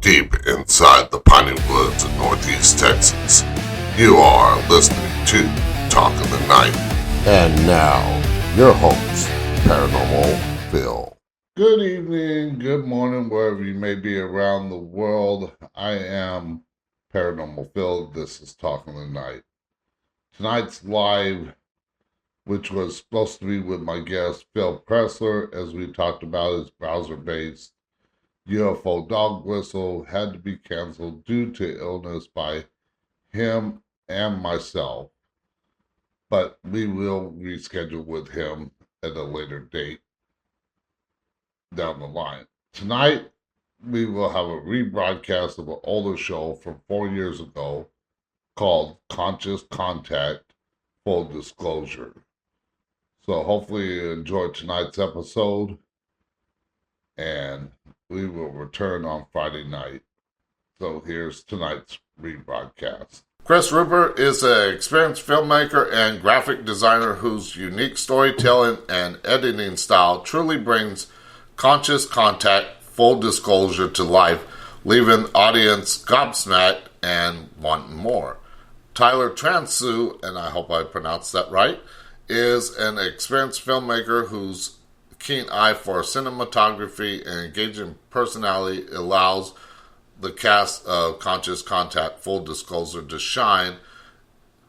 deep inside the piney woods of Northeast Texas. You are listening to Talk of the Night. And now, your host, Paranormal Phil. Good evening, good morning, wherever you may be around the world. I am Paranormal Phil. This is Talk of the Night. Tonight's live, which was supposed to be with my guest, Phil Pressler, as we talked about, is browser-based. UFO dog whistle had to be canceled due to illness by him and myself, but we will reschedule with him at a later date down the line. Tonight, we will have a rebroadcast of an older show from 4 years ago called Conscious Contact, Full Disclosure. So hopefully you enjoyed tonight's episode, and we will return on Friday night. So here's tonight's rebroadcast. Chris Rupert is an experienced filmmaker and graphic designer whose unique storytelling and editing style truly brings Conscious Contact, Full Disclosure to life, leaving audience gobsmacked and wanting more. Tyler Transu, and I hope I pronounced that right, is an experienced filmmaker whose keen eye for cinematography and engaging personality allows the cast of Conscious Contact, Full Disclosure to shine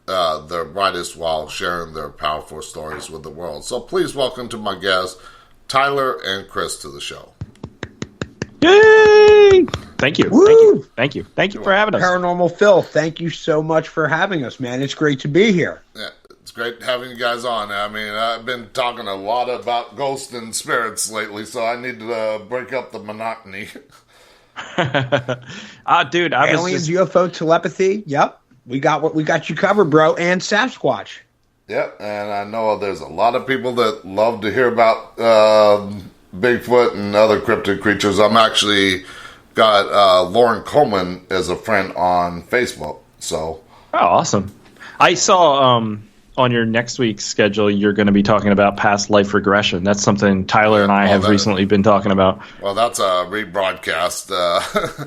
their brightest while sharing their powerful stories with the world. So please welcome to my guests, Tyler and Chris, to the show. Yay! Thank you. Woo! Thank you for having us. Paranormal Phil, thank you so much for having us, man. It's great to be here. Yeah, it's great having you guys on. I mean, I've been talking a lot about ghosts and spirits lately, so I need to break up the monotony. Dude, aliens, UFO telepathy. Yep, we got you covered, bro. And Sasquatch. Yep, and I know there's a lot of people that love to hear about Bigfoot and other cryptid creatures. I'm actually got Lauren Coleman as a friend on Facebook. So, oh, awesome! I saw on your next week's schedule you're going to be talking about past life regression. That's something Tyler and I have recently been talking about. Well, that's a rebroadcast.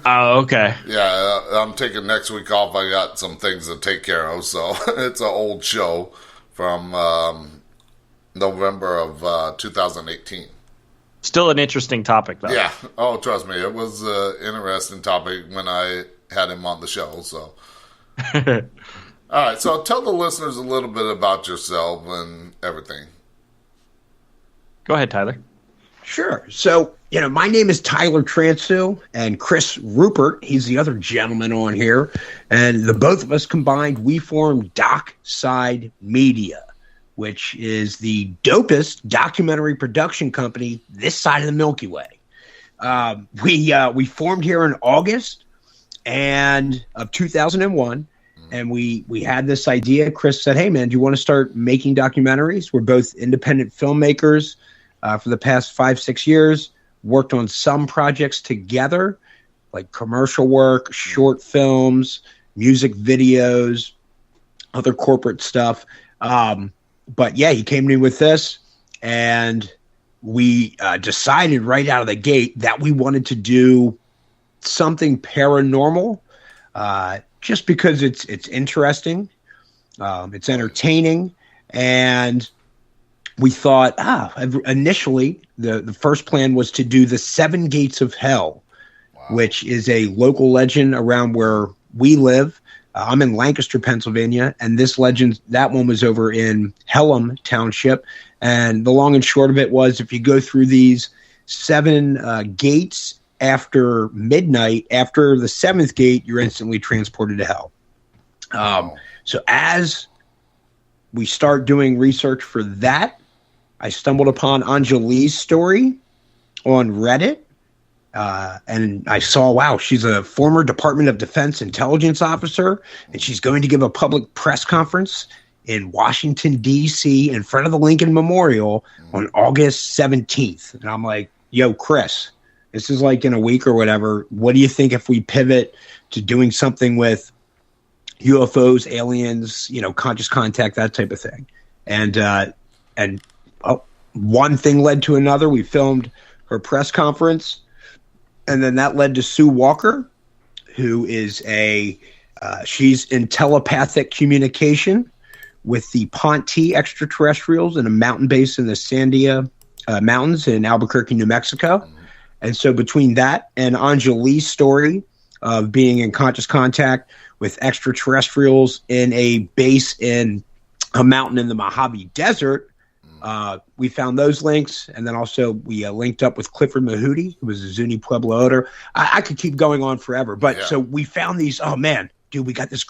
Oh, okay. Yeah, I'm taking next week off. I got some things to take care of, so it's an old show from November of 2018. Still an interesting topic, though. Yeah. Oh, trust me. It was an interesting topic when I had him on the show. So, all right. So tell the listeners a little bit about yourself and everything. Go ahead, Tyler. Sure. So, my name is Tyler Transu, and Chris Rupert, he's the other gentleman on here. And the both of us combined, we form Dockside Media, which is the dopest documentary production company this side of the Milky Way. We formed here in August of 2001, and we had this idea. Chris said, "Hey, man, do you want to start making documentaries?" We're both independent filmmakers for the past 5-6 years, worked on some projects together, like commercial work, short films, music videos, other corporate stuff. But yeah, he came to me with this, and we decided right out of the gate that we wanted to do something paranormal, just because it's interesting, it's entertaining, and we thought, initially the first plan was to do the 7 Gates of Hell, which is a local legend around where we live. I'm in Lancaster, Pennsylvania, and this legend, that one was over in Pelham Township. And the long and short of it was, if you go through these 7 gates after midnight, after the 7th gate, you're instantly transported to hell. So as we start doing research for that, I stumbled upon Anjali's story on Reddit. And I saw, wow, she's a former Department of Defense intelligence officer, and she's going to give a public press conference in Washington, D.C. in front of the Lincoln Memorial on August 17th. And I'm like, yo, Chris, this is like in a week or whatever. What do you think if we pivot to doing something with UFOs, aliens, conscious contact, that type of thing? And one thing led to another. We filmed her press conference, and then that led to Sue Walker, who is she's in telepathic communication with the Ponte extraterrestrials in a mountain base in the Sandia Mountains in Albuquerque, New Mexico. And so between that and Anjali's story of being in conscious contact with extraterrestrials in a base in a mountain in the Mojave Desert, we found those links. And then also we linked up with Clifford Mahooty, who was a Zuni Pueblo owner. I could keep going on forever. But so we found these, oh man, dude, we got these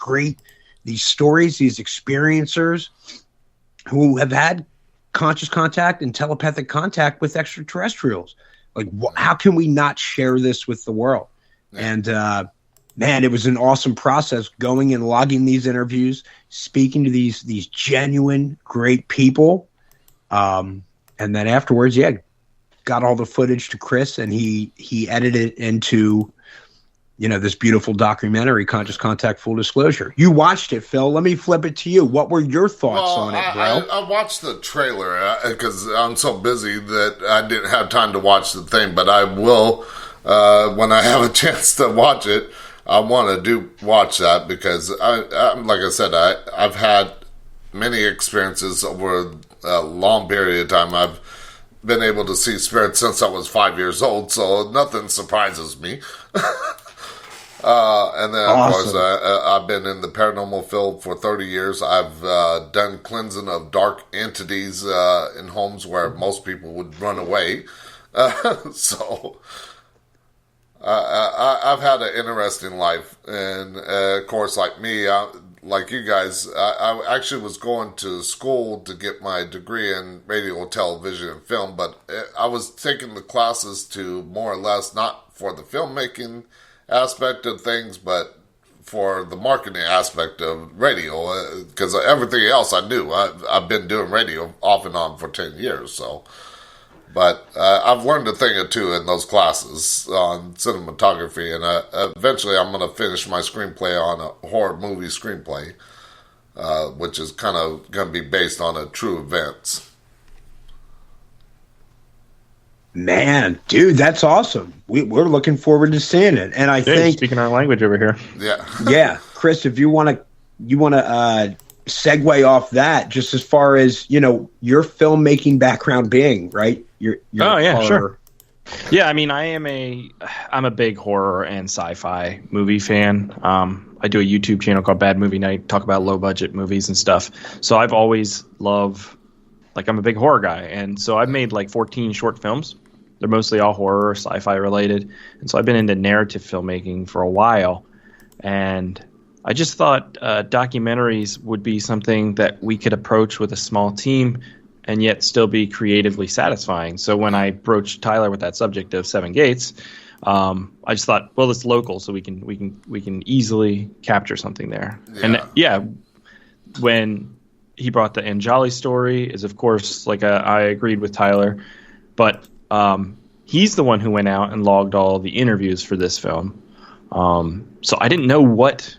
stories, these experiencers who have had conscious contact and telepathic contact with extraterrestrials. Like, how can we not share this with the world? And man, it was an awesome process going and logging these interviews, speaking to these genuine, great people. And then afterwards, got all the footage to Chris, and he edited it into, this beautiful documentary, Conscious Contact Full Disclosure. You watched it, Phil. Let me flip it to you. What were your thoughts on it, bro? I watched the trailer because I'm so busy that I didn't have time to watch the thing, but I will, when I have a chance to watch it. I want to watch that because, like I said, I've had many experiences over a long period of time. I've been able to see spirits since I was 5 years old, so nothing surprises me. And then, of course, I've been in the paranormal field for 30 years. I've done cleansing of dark entities in homes where most people would run away. So I've had an interesting life. And, of course, like me, like you guys, I actually was going to school to get my degree in radio, television, and film, but I was taking the classes to more or less not for the filmmaking aspect of things, but for the marketing aspect of radio, because everything else I knew. I've been doing radio off and on for 10 years, so. But I've learned a thing or two in those classes on cinematography, and eventually I'm going to finish my screenplay on a horror movie screenplay, which is kind of going to be based on a true events. Man, dude, that's awesome. We're looking forward to seeing it, and I think speaking our language over here. Yeah, Chris, if you want to segue off that, just as far as your filmmaking background being, right? Sure. Yeah, I mean, I'm a big horror and sci-fi movie fan. I do a YouTube channel called Bad Movie Night, talk about low budget movies and stuff. So I've always loved, I'm a big horror guy, and so I've made 14 short films. They're mostly all horror or sci-fi related, and so I've been into narrative filmmaking for a while, and I just thought documentaries would be something that we could approach with a small team and yet still be creatively satisfying. So when I broached Tyler with that subject of Seven Gates, I just thought, well, it's local, so we can easily capture something there. Yeah. And when he brought the Anjali story, is of course I agreed with Tyler, but he's the one who went out and logged all the interviews for this film. So I didn't know what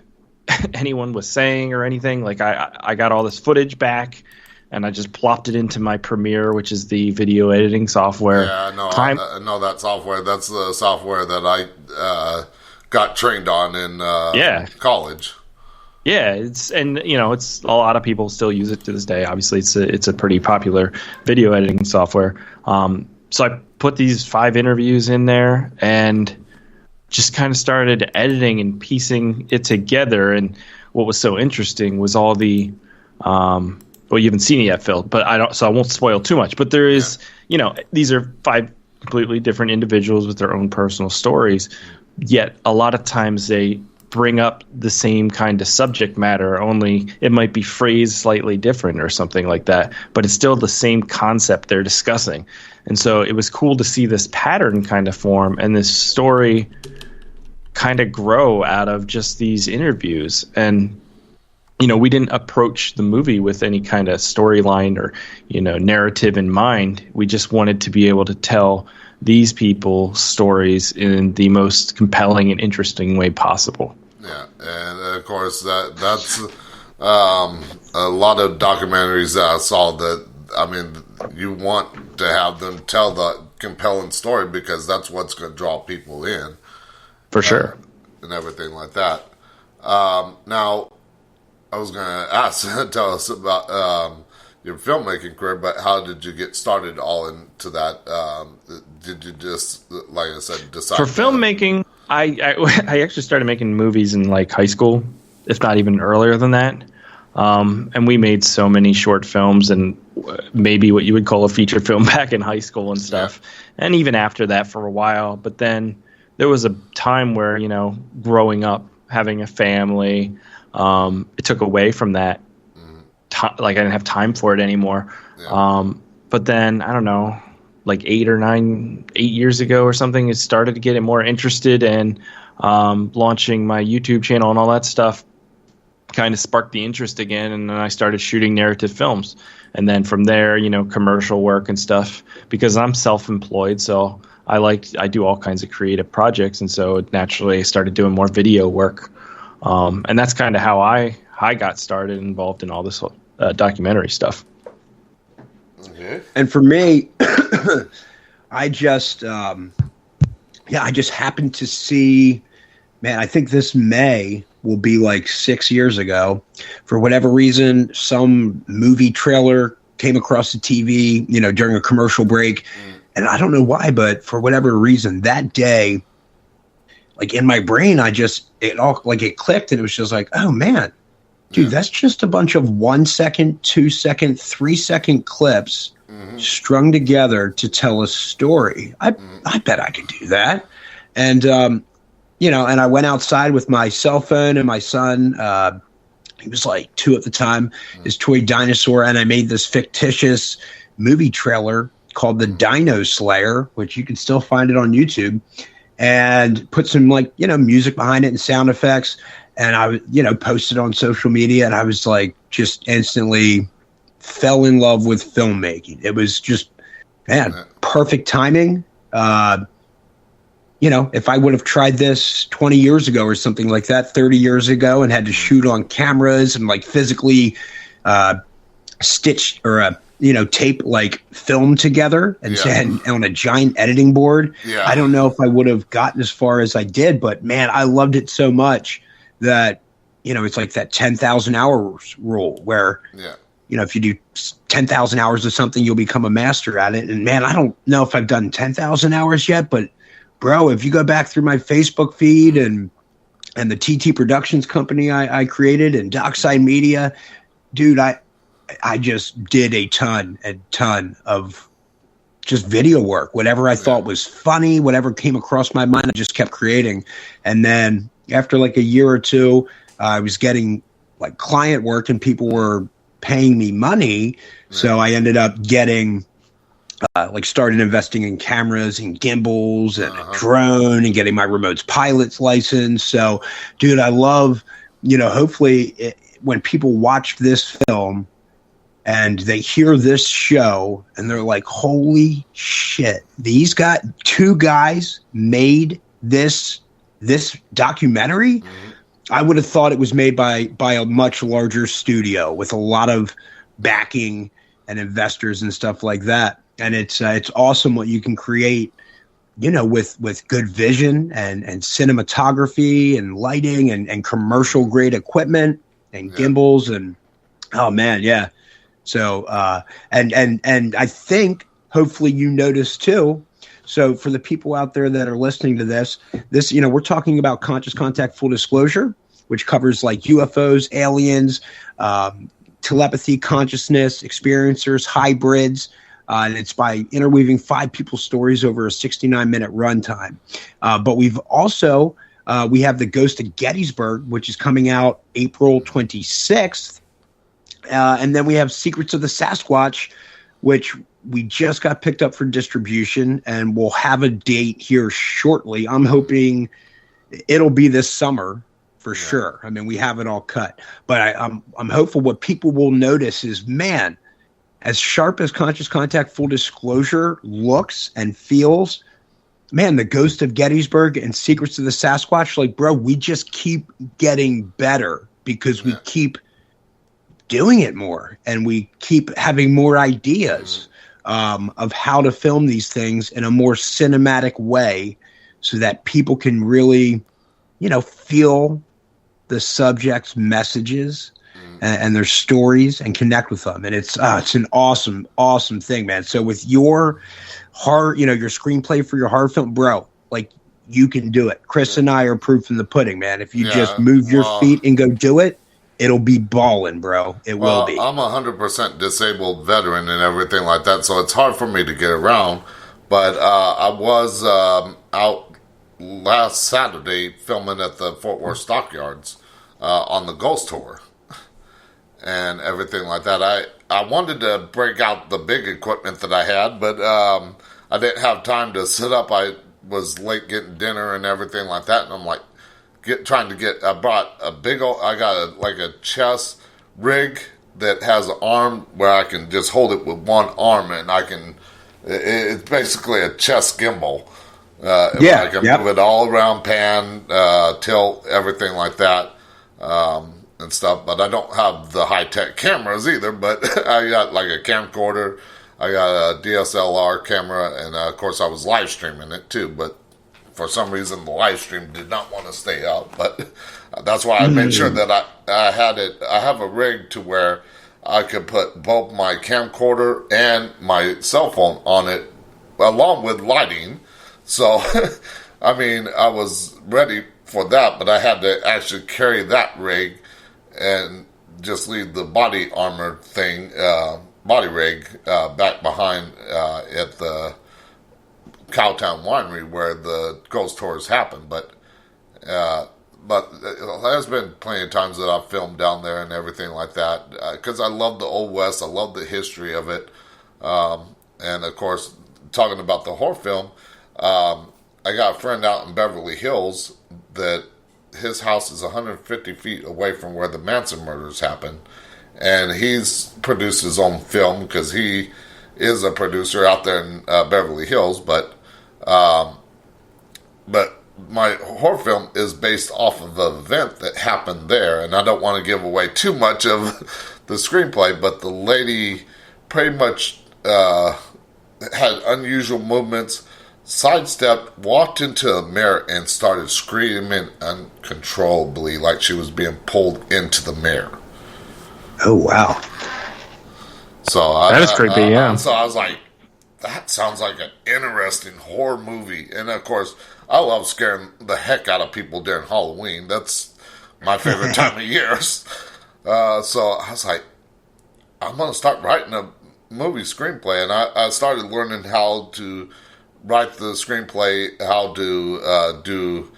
anyone was saying or anything. I got all this footage back, and I just plopped it into my Premiere, which is the video editing software. Yeah, I know that software. That's the software that I got trained on in college. Yeah, it's a lot of people still use it to this day. Obviously, it's a pretty popular video editing software. So I put these 5 interviews in there and just kind of started editing and piecing it together. And what was so interesting was all the well, you haven't seen it yet, Phil, but I won't spoil too much. But there is, these are 5 completely different individuals with their own personal stories. Yet a lot of times they bring up the same kind of subject matter, only it might be phrased slightly different or something like that, but it's still the same concept they're discussing. And so it was cool to see this pattern kind of form and this story kind of grow out of just these interviews. And we didn't approach the movie with any kind of storyline or narrative in mind. We just wanted to be able to tell these people stories in the most compelling and interesting way possible. Yeah, and of course that's a lot of documentaries that I saw that, you want to have them tell the compelling story because that's what's going to draw people in. For sure. and everything like that. Now, I was going to ask, tell us about your filmmaking career, but how did you get started all into that? Did you just, like I said, decide? For filmmaking, I actually started making movies in like high school, if not even earlier than that. And we made so many short films and maybe what you would call a feature film back in high school and stuff. Yeah. And even after that for a while. But then there was a time where, you know, growing up, having a family, it took away from that. Like I didn't have time for it anymore. Yeah. But then, I don't know, like 8 years ago or something, it started to get more interested in launching my YouTube channel and all that stuff. Kind of sparked the interest again, and then I started shooting narrative films. And then from there, you know, commercial work and stuff, because I'm self-employed, so I do all kinds of creative projects, and so naturally I started doing more video work. And that's kind of how I got started involved in all this documentary stuff. Okay. And for me, I just happened to see, man, I think this May will be like 6 years ago. For whatever reason, some movie trailer came across the TV, you know, during a commercial break. And I don't know why, but for whatever reason, that day, like in my brain, it clicked, and it was just like, oh man, dude, that's just a bunch of 1 second, 2 second, 3 second clips strung together to tell a story. I bet I could do that. And, you know, and I went outside with my cell phone and my son, he was like 2 at the time, his toy dinosaur, and I made this fictitious movie trailer called The Dino Slayer, which you can still find it on YouTube, and put some, like, you know, music behind it and sound effects. And I, you know, posted on social media, and I was like, just instantly fell in love with filmmaking. It was just, man, perfect timing. You know, if I would have tried this 20 years ago or something like that, 30 years ago, and had to shoot on cameras and like physically stitch or, you know, tape like film together and on a giant editing board, I don't know if I would have gotten as far as I did. But man, I loved it so much that, you know, it's like that 10,000 hours rule where, you know, if you do 10,000 hours of something, you'll become a master at it. And man, I don't know if I've done 10,000 hours yet, but bro, if you go back through my Facebook feed and the TT Productions company I created and Dockside Media, dude, I just did a ton of just video work. Whatever I thought was funny, whatever came across my mind, I just kept creating. And then after like a year or two, I was getting like client work and people were paying me money. So I ended up getting started investing in cameras and gimbals and a drone and getting my remote pilot's license. So, dude, I love, you know, hopefully when people watch this film and they hear this show and they're like, holy shit, these two guys made this documentary. I would have thought it was made by a much larger studio with a lot of backing and investors and stuff like that. And it's awesome what you can create, you know, with good vision and cinematography and lighting and commercial grade equipment and gimbals and, oh man, yeah. So and I think hopefully you notice too. So for the people out there that are listening to this, you know, we're talking about Conscious Contact Full Disclosure, which covers like UFOs, aliens, telepathy, consciousness, experiencers, hybrids. And it's by interweaving 5 people's stories over a 69-minute runtime. But we've also, we have The Ghost of Gettysburg, which is coming out April 26th. And then we have Secrets of the Sasquatch, which we just got picked up for distribution, and we'll have a date here shortly. I'm hoping it'll be this summer for sure. I mean, we have it all cut. But I'm hopeful what people will notice is, man, as sharp as Conscious Contact Full Disclosure looks and feels, man, The Ghost of Gettysburg and Secrets of the Sasquatch, like, bro, we just keep getting better because we keep doing it more and we keep having more ideas of how to film these things in a more cinematic way so that people can really feel the subject's messages and their stories and connect with them. And it's an awesome, awesome thing, man. So with your your screenplay for your horror film, bro, like, you can do it. Chris and I are proof in the pudding, man. If you just move your feet and go do it, it'll be ballin', bro. It will be. I'm 100% disabled veteran and everything like that, so it's hard for me to get around. But I was out last Saturday filming at the Fort Worth Stockyards on the Ghost Tour and everything like that. I wanted to break out the big equipment that I had, but I didn't have time to sit up. I was late getting dinner and everything like that, and I'm like, I brought a big old, I got a chest rig that has an arm where I can just hold it with one arm, and it's basically a chest gimbal. I can move it all around, pan, tilt, everything like that, and stuff. But I don't have the high-tech cameras either, but I got like a camcorder, I got a DSLR camera, and of course I was live streaming it too, but for some reason the live stream did not want to stay up. But that's why I made sure that I have a rig to where I could put both my camcorder and my cell phone on it, along with lighting. So, I mean, I was ready for that, but I had to actually carry that rig and just leave the body armor thing, body rig, back behind at the Cowtown Winery where the ghost tours happen. But there's been plenty of times that I've filmed down there and everything like that, because I love the Old West. I love the history of it. And of course, talking about the horror film, I got a friend out in Beverly Hills that his house is 150 feet away from where the Manson murders happened. And he's produced his own film because he is a producer out there in Beverly Hills. But my horror film is based off of an event that happened there. And I don't want to give away too much of the screenplay, but the lady pretty much had unusual movements, sidestepped, walked into a mirror, and started screaming uncontrollably like she was being pulled into the mirror. Oh, wow. So that is creepy, yeah. So I was like, that sounds like an interesting horror movie. And of course, I love scaring the heck out of people during Halloween. That's my favorite time of year. So I was like, I'm going to start writing a movie screenplay. And I started learning how to write the screenplay, how to do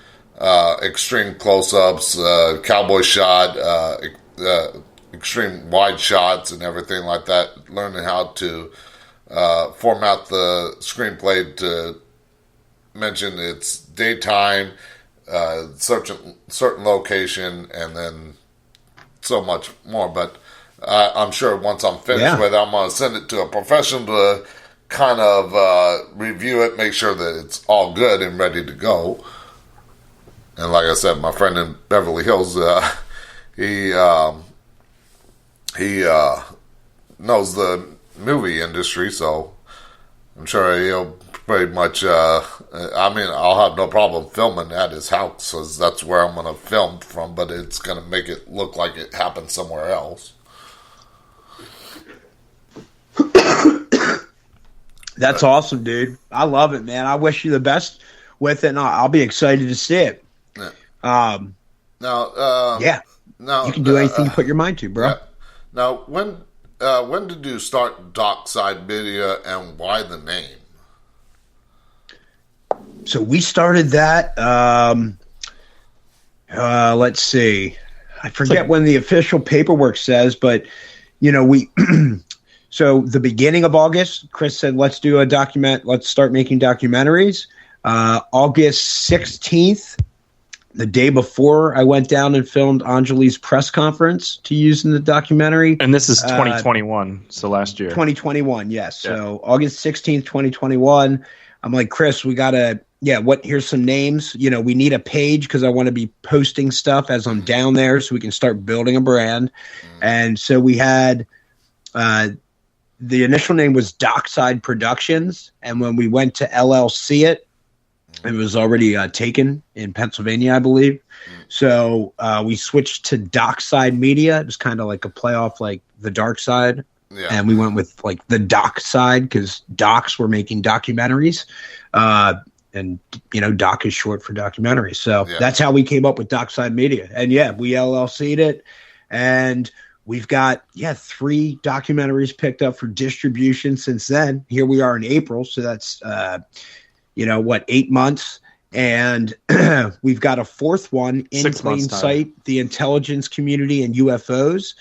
extreme close-ups, cowboy shot, extreme wide shots and everything like that. Learning how to format the screenplay to mention it's daytime, certain location, and then so much more. But I'm sure once I'm finished with it, I'm going to send it to a professional to kind of review it, make sure that it's all good and ready to go. And like I said, my friend in Beverly Hills, he knows the movie industry, so I'm sure he'll pretty much, I'll have no problem filming at his house, because that's where I'm going to film from, but it's going to make it look like it happened somewhere else. That's awesome, dude. I love it, man. I wish you the best with it, and I'll be excited to see it. Yeah. Now, you can do anything you put your mind to, bro. Yeah. Now, when did you start Dockside Media, and why the name? So we started that, let's see. I forget when the official paperwork says, but, we... So the beginning of August, Chris said, let's start making documentaries. August 16th, the day before, I went down and filmed Anjali's press conference to use in the documentary. And this is 2021, so last year. 2021, yes. Yeah. So August 16th, 2021, I'm like, Chris, we got to, here's some names. We need a page because I want to be posting stuff as I'm down there so we can start building a brand. And so we had... the initial name was Dockside Productions, and when we went to LLC it, It was already taken in Pennsylvania, I believe. So we switched to Dockside Media. It was kind of like a playoff, like the Dark Side. Yeah. And we went with like the Doc Side because docs were making documentaries. And, doc is short for documentary. So that's how we came up with Dockside Media. And, we LLC'd it. And we've got, 3 documentaries picked up for distribution since then. Here we are in April. So that's 8 months, and we've got a 4th one in 6 plain months sight, the intelligence community and UFOs.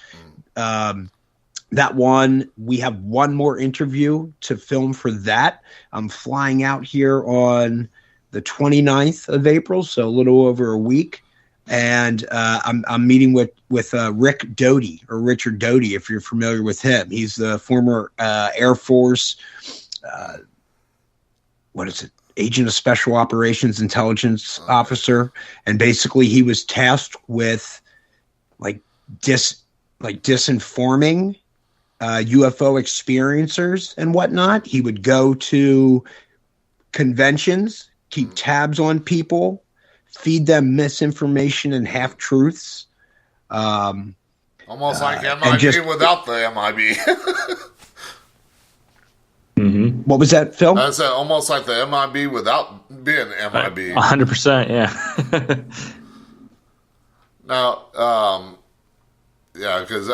That one, we have one more interview to film for that. I'm flying out here on the 29th of April, so a little over a week. And I'm meeting with Rick Doty, or Richard Doty, if you're familiar with him. He's the former Air Force, Agent of Special Operations Intelligence Officer, and basically he was tasked with disinforming UFO experiencers and whatnot. He would go to conventions, keep tabs on people, feed them misinformation and half truths. Almost like MIB without the MIB. Mm-hmm. What was that, Phil? I said almost like the MIB without being MIB. 100%, yeah. Now, because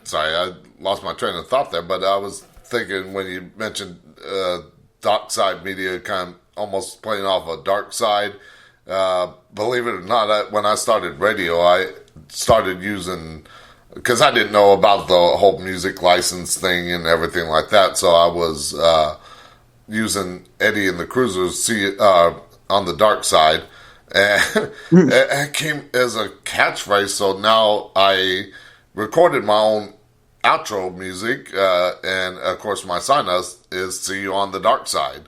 sorry, I lost my train of thought there, but I was thinking when you mentioned Dockside Media, kind of almost playing off a dark side. Believe it or not, when I started radio, I started using, because I didn't know about the whole music license thing and everything like that, so I was using Eddie and the Cruisers on the dark side, and it came as a catchphrase. So now I recorded my own outro music, and of course my sign is "See You on the Dark Side."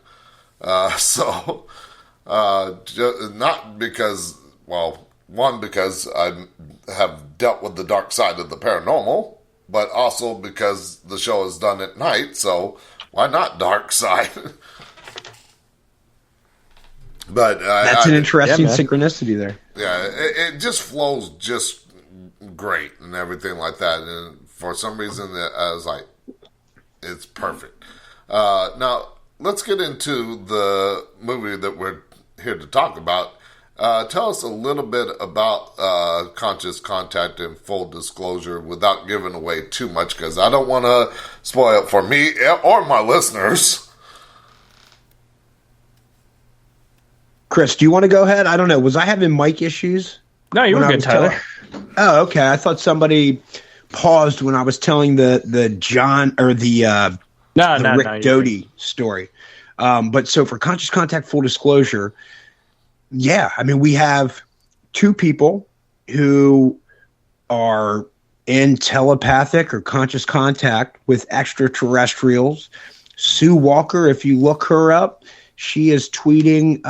So not because, one, because I have dealt with the dark side of the paranormal, but also because the show is done at night, so why not dark side? But that's an interesting synchronicity there. Yeah, it just flows just great and everything like that. And for some reason, I was like, it's perfect. Now, let's get into the movie that we're here to talk about. Tell us a little bit about Conscious Contact in full disclosure without giving away too much, because I don't want to spoil it for me or my listeners. Chris, do you want to go ahead? I don't know. Was I having mic issues? No, you were good, Tyler. Oh, okay. I thought somebody paused when I was telling the John or the Rick Doty story. But so for Conscious Contact full disclosure, we have 2 people who are in telepathic or conscious contact with extraterrestrials. Sue Walker, if you look her up, she is tweeting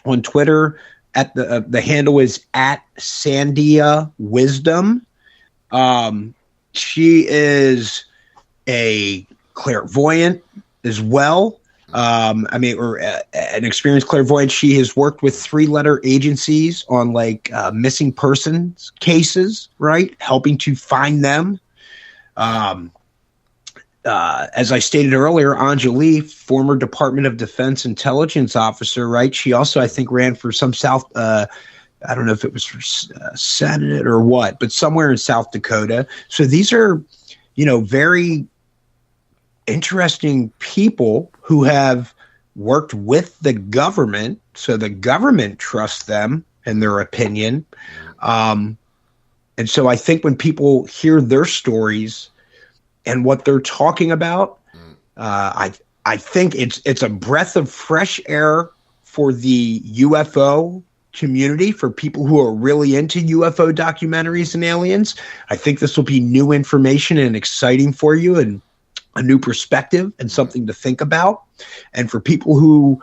on Twitter at the handle is @Sandia Wisdom. She is a clairvoyant as well. An experienced clairvoyant. She has worked with 3-letter agencies on missing persons cases, right? Helping to find them. As I stated earlier, Anjali, former Department of Defense intelligence officer, right? She also, I think, ran for some I don't know if it was for Senate or what, but somewhere in South Dakota. So these are, very interesting people who have worked with the government, so the government trusts them and their opinion. And so I think when people hear their stories and what they're talking about, I think it's a breath of fresh air for the UFO community, for people who are really into UFO documentaries and aliens. I think this will be new information and exciting for you, and a new perspective and something to think about. And for people who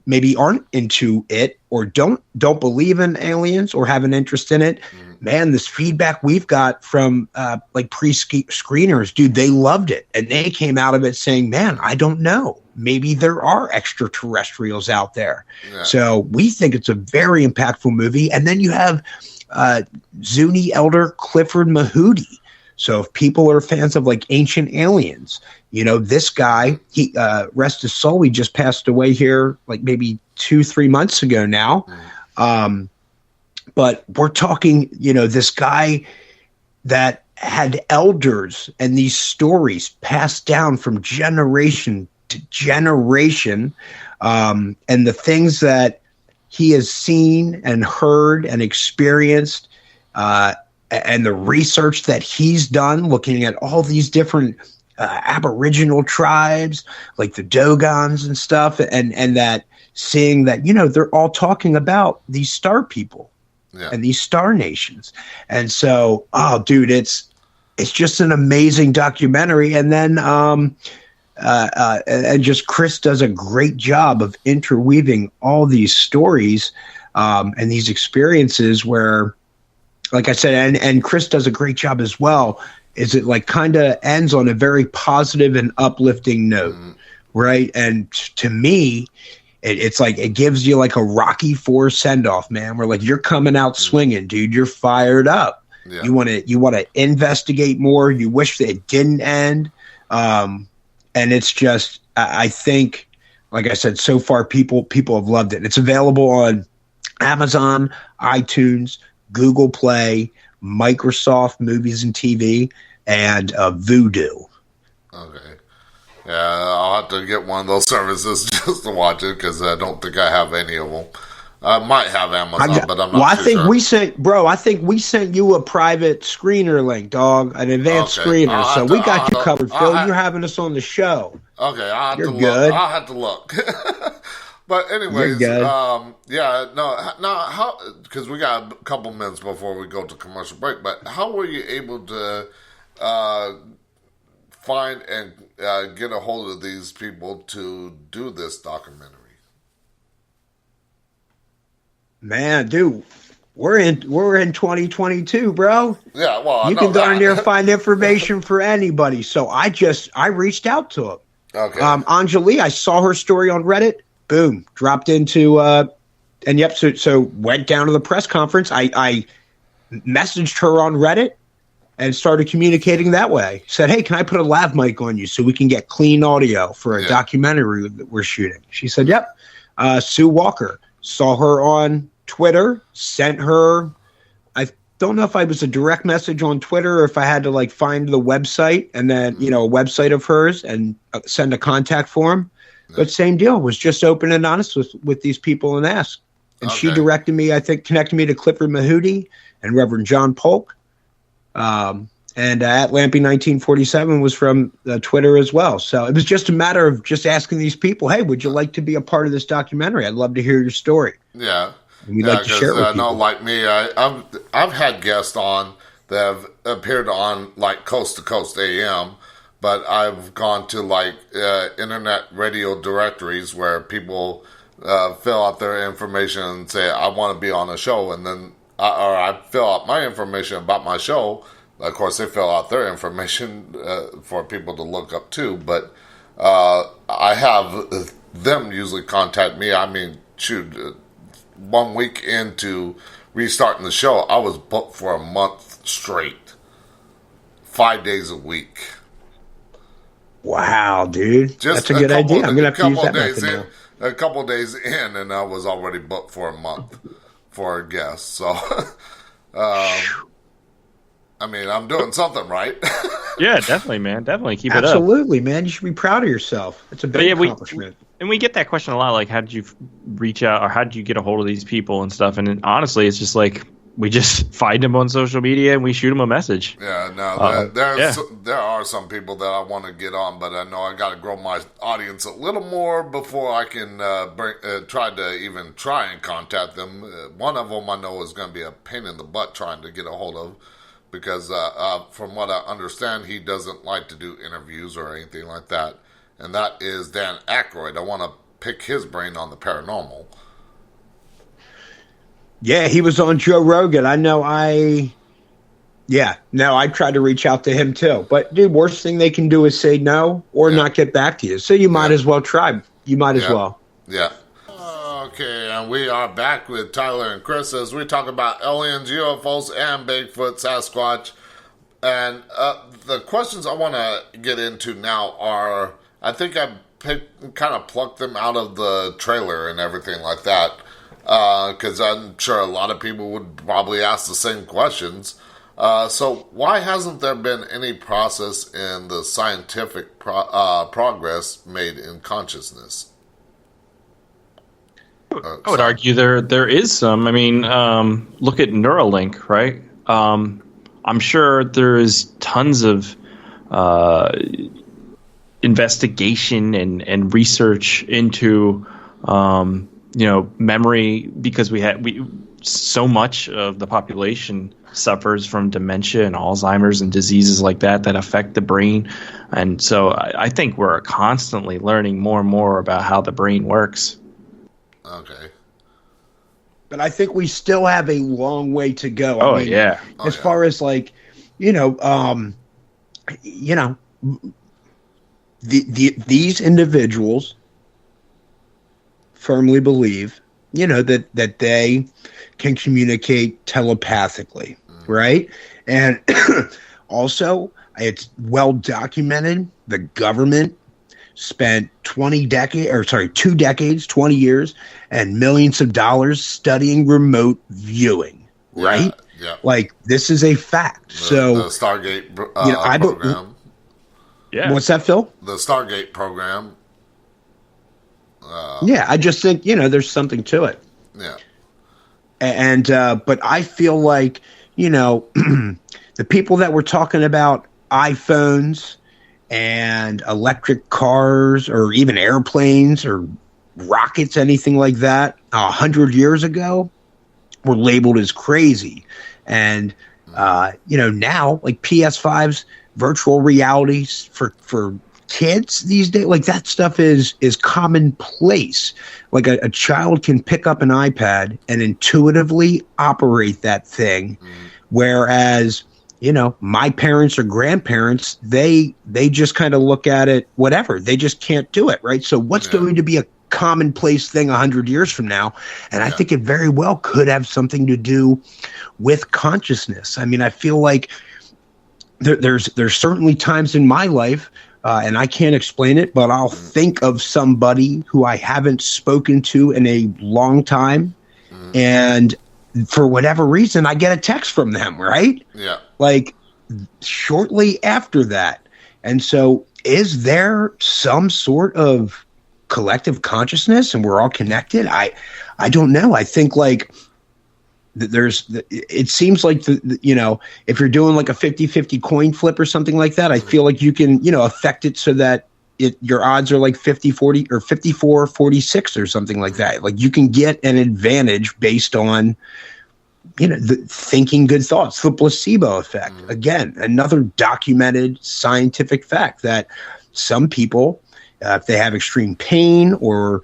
maybe aren't into it or don't believe in aliens or have an interest in it, man, this feedback we've got from like pre-screeners, dude, they loved it. And they came out of it saying, man, I don't know. Maybe there are extraterrestrials out there. Yeah. So we think it's a very impactful movie. And then you have Zuni Elder Clifford Mahudi. So if people are fans of like Ancient Aliens, you know, this guy, he rest his soul, he just passed away here like maybe 2-3 months ago now. But we're talking, you know, this guy that had elders and these stories passed down from generation to generation. And the things that he has seen and heard and experienced, and the research that he's done looking at all these different Aboriginal tribes, like the Dogons and stuff, and that seeing that, you know, they're all talking about these star people and these star nations. And so, oh, dude, it's just an amazing documentary. And then and just Chris does a great job of interweaving all these stories and these experiences where, like I said, and Chris does a great job as well, is it like kind of ends on a very positive and uplifting note, right? And to me, it's like it gives you like a Rocky IV send-off, man, where like you're coming out swinging, dude. You're fired up. Yeah. You want to investigate more. You wish that it didn't end. And it's just, I think, like I said, so far people have loved it. It's available on Amazon, iTunes, Google Play, Microsoft Movies and TV, and Vudu. Okay. Yeah, I'll have to get one of those services just to watch it because I don't think I have any of them. I might have Amazon, but I'm not I think sure. I think we sent you a private screener link, dog, an advanced screener. So we got you covered, Phil. You're having us on the show. Okay, I'll have to look. But anyways, how, because we got a couple minutes before we go to commercial break, but how were you able to find and get a hold of these people to do this documentary? Man, dude, we're in 2022, bro. Yeah, well, you can darn near find information for anybody. So I reached out to him. Okay. Anjali, I saw her story on Reddit. Boom, dropped into and yep. So went down to the press conference. I messaged her on Reddit and started communicating that way. Said, hey, can I put a lav mic on you so we can get clean audio for a documentary that we're shooting? She said, yep. Sue Walker, saw her on Twitter, sent her. I don't know if I was a direct message on Twitter or if I had to like find the website and then, you know, a website of hers and send a contact form. But same deal, was just open and honest with these people and asked. And she directed me, I think, connected me to Clifford Mahudi and Reverend John Polk. And at Lampy 1947 was from Twitter as well. So it was just a matter of just asking these people, hey, would you like to be a part of this documentary? I'd love to hear your story. Yeah. And we'd like to share it with people. I know, like me, I've had guests on that have appeared on like Coast to Coast AM, but I've gone to like internet radio directories where people fill out their information and say, I want to be on a show. And then I fill out my information about my show. Of course, they fill out their information for people to look up too. But I have them usually contact me. I mean, shoot, 1 week into restarting the show, I was booked for a month straight. 5 days a week. Wow, dude. That's a good idea. I'm going to have to use that method now. A couple days in, and I was already booked for a month for a guest. So, I mean, I'm doing something right. Yeah, definitely, man. Definitely keep it up. Absolutely, man. You should be proud of yourself. It's a big accomplishment. And we get that question a lot, like, how did you reach out or how did you get a hold of these people and stuff? And honestly, it's just like, we just find them on social media and we shoot them a message. Yeah, no, there are some people that I want to get on, but I know I got to grow my audience a little more before I can try and contact them. One of them I know is going to be a pain in the butt trying to get a hold of because from what I understand, he doesn't like to do interviews or anything like that. And that is Dan Aykroyd. I want to pick his brain on the paranormal. Yeah, he was on Joe Rogan. I tried to reach out to him too. But dude, worst thing they can do is say no or not get back to you. So you might as well try. You might as well. Yeah. Okay, and we are back with Tyler and Chris as we talk about aliens, UFOs, and Bigfoot, Sasquatch. And the questions I want to get into now are, I think I kind of plucked them out of the trailer and everything like that, because I'm sure a lot of people would probably ask the same questions. So why hasn't there been any process in the scientific progress made in consciousness? I would argue there is some. I mean, look at Neuralink, right? I'm sure there is tons of investigation and research into memory, because so much of the population suffers from dementia and Alzheimer's and diseases like that affect the brain. And so I think we're constantly learning more and more about how the brain works. Okay. But I think we still have a long way to go. As far as like, these individuals firmly believe, that they can communicate telepathically, right? And also, it's well documented. The government spent 2 decades, 20 years, and millions of dollars studying remote viewing, right? Yeah. Like, this is a fact. The Stargate program. Yeah. What's that, Phil? The Stargate program. I just think, there's something to it. Yeah. And, but I feel like, the people that were talking about iPhones and electric cars or even airplanes or rockets, anything like that, 100 years ago were labeled as crazy. And, now, like PS5s, virtual realities for kids these days, like that stuff is commonplace. Like a child can pick up an iPad and intuitively operate that thing. Whereas, my parents or grandparents, they just kind of look at it, whatever. They just can't do it, right? So what's going to be a commonplace thing 100 years from now? And I think it very well could have something to do with consciousness. I mean, I feel like there's certainly times in my life, and I can't explain it, but I'll think of somebody who I haven't spoken to in a long time, and for whatever reason, I get a text from them, right? Yeah. Like shortly after that. And so is there some sort of collective consciousness and we're all connected? I don't know. I think like it seems like, if you're doing like a 50-50 coin flip or something like that, I feel like you can, affect it so that your odds are like 50-40 or 54-46 or something like that. Like you can get an advantage based on, thinking good thoughts, the placebo effect. Again, another documented scientific fact that some people, if they have extreme pain or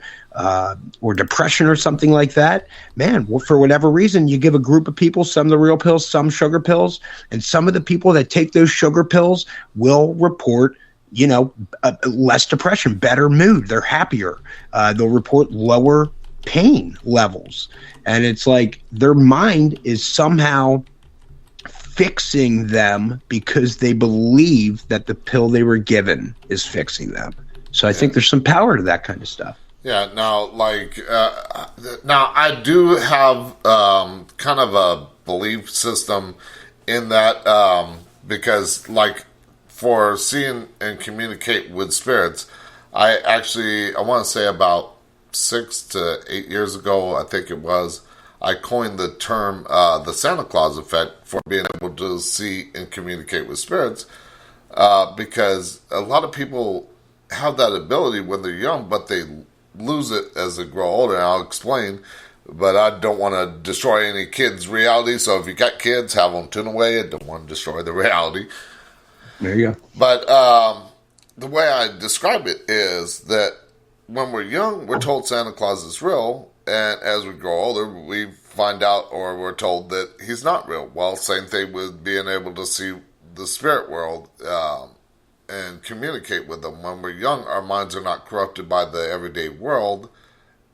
depression or something like that, man, for whatever reason, you give a group of people, some the real pills, some sugar pills, and some of the people that take those sugar pills will report, less depression, better mood, they're happier. They'll report lower pain levels. And it's like their mind is somehow fixing them because they believe that the pill they were given is fixing them. So I think there's some power to that kind of stuff. Yeah. Now, now I do have kind of a belief system in that because, like, for seeing and communicate with spirits, I want to say about 6 to 8 years ago, I think it was, I coined the term the Santa Claus effect for being able to see and communicate with spirits, because a lot of people have that ability when they're young, but they lose it as they grow older. And I'll explain, but I don't want to destroy any kids' reality. So if you got kids, have them tune away. I don't want to destroy the reality. There you go. But the way I describe it is that when we're young, we're told Santa Claus is real, and as we grow older, we find out or we're told that he's not real. Well, same thing with being able to see the spirit world and communicate with them. When we're young, our minds are not corrupted by the everyday world,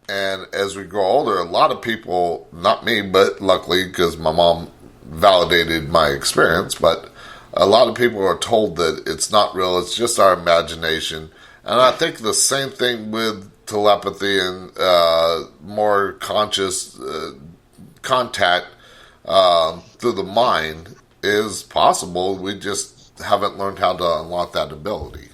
and as we grow older, a lot of people, not me, but luckily because my mom validated my experience, but a lot of people are told that it's not real, it's just our imagination. And I think the same thing with telepathy and more conscious contact through the mind is possible. We just haven't learned how to unlock that ability.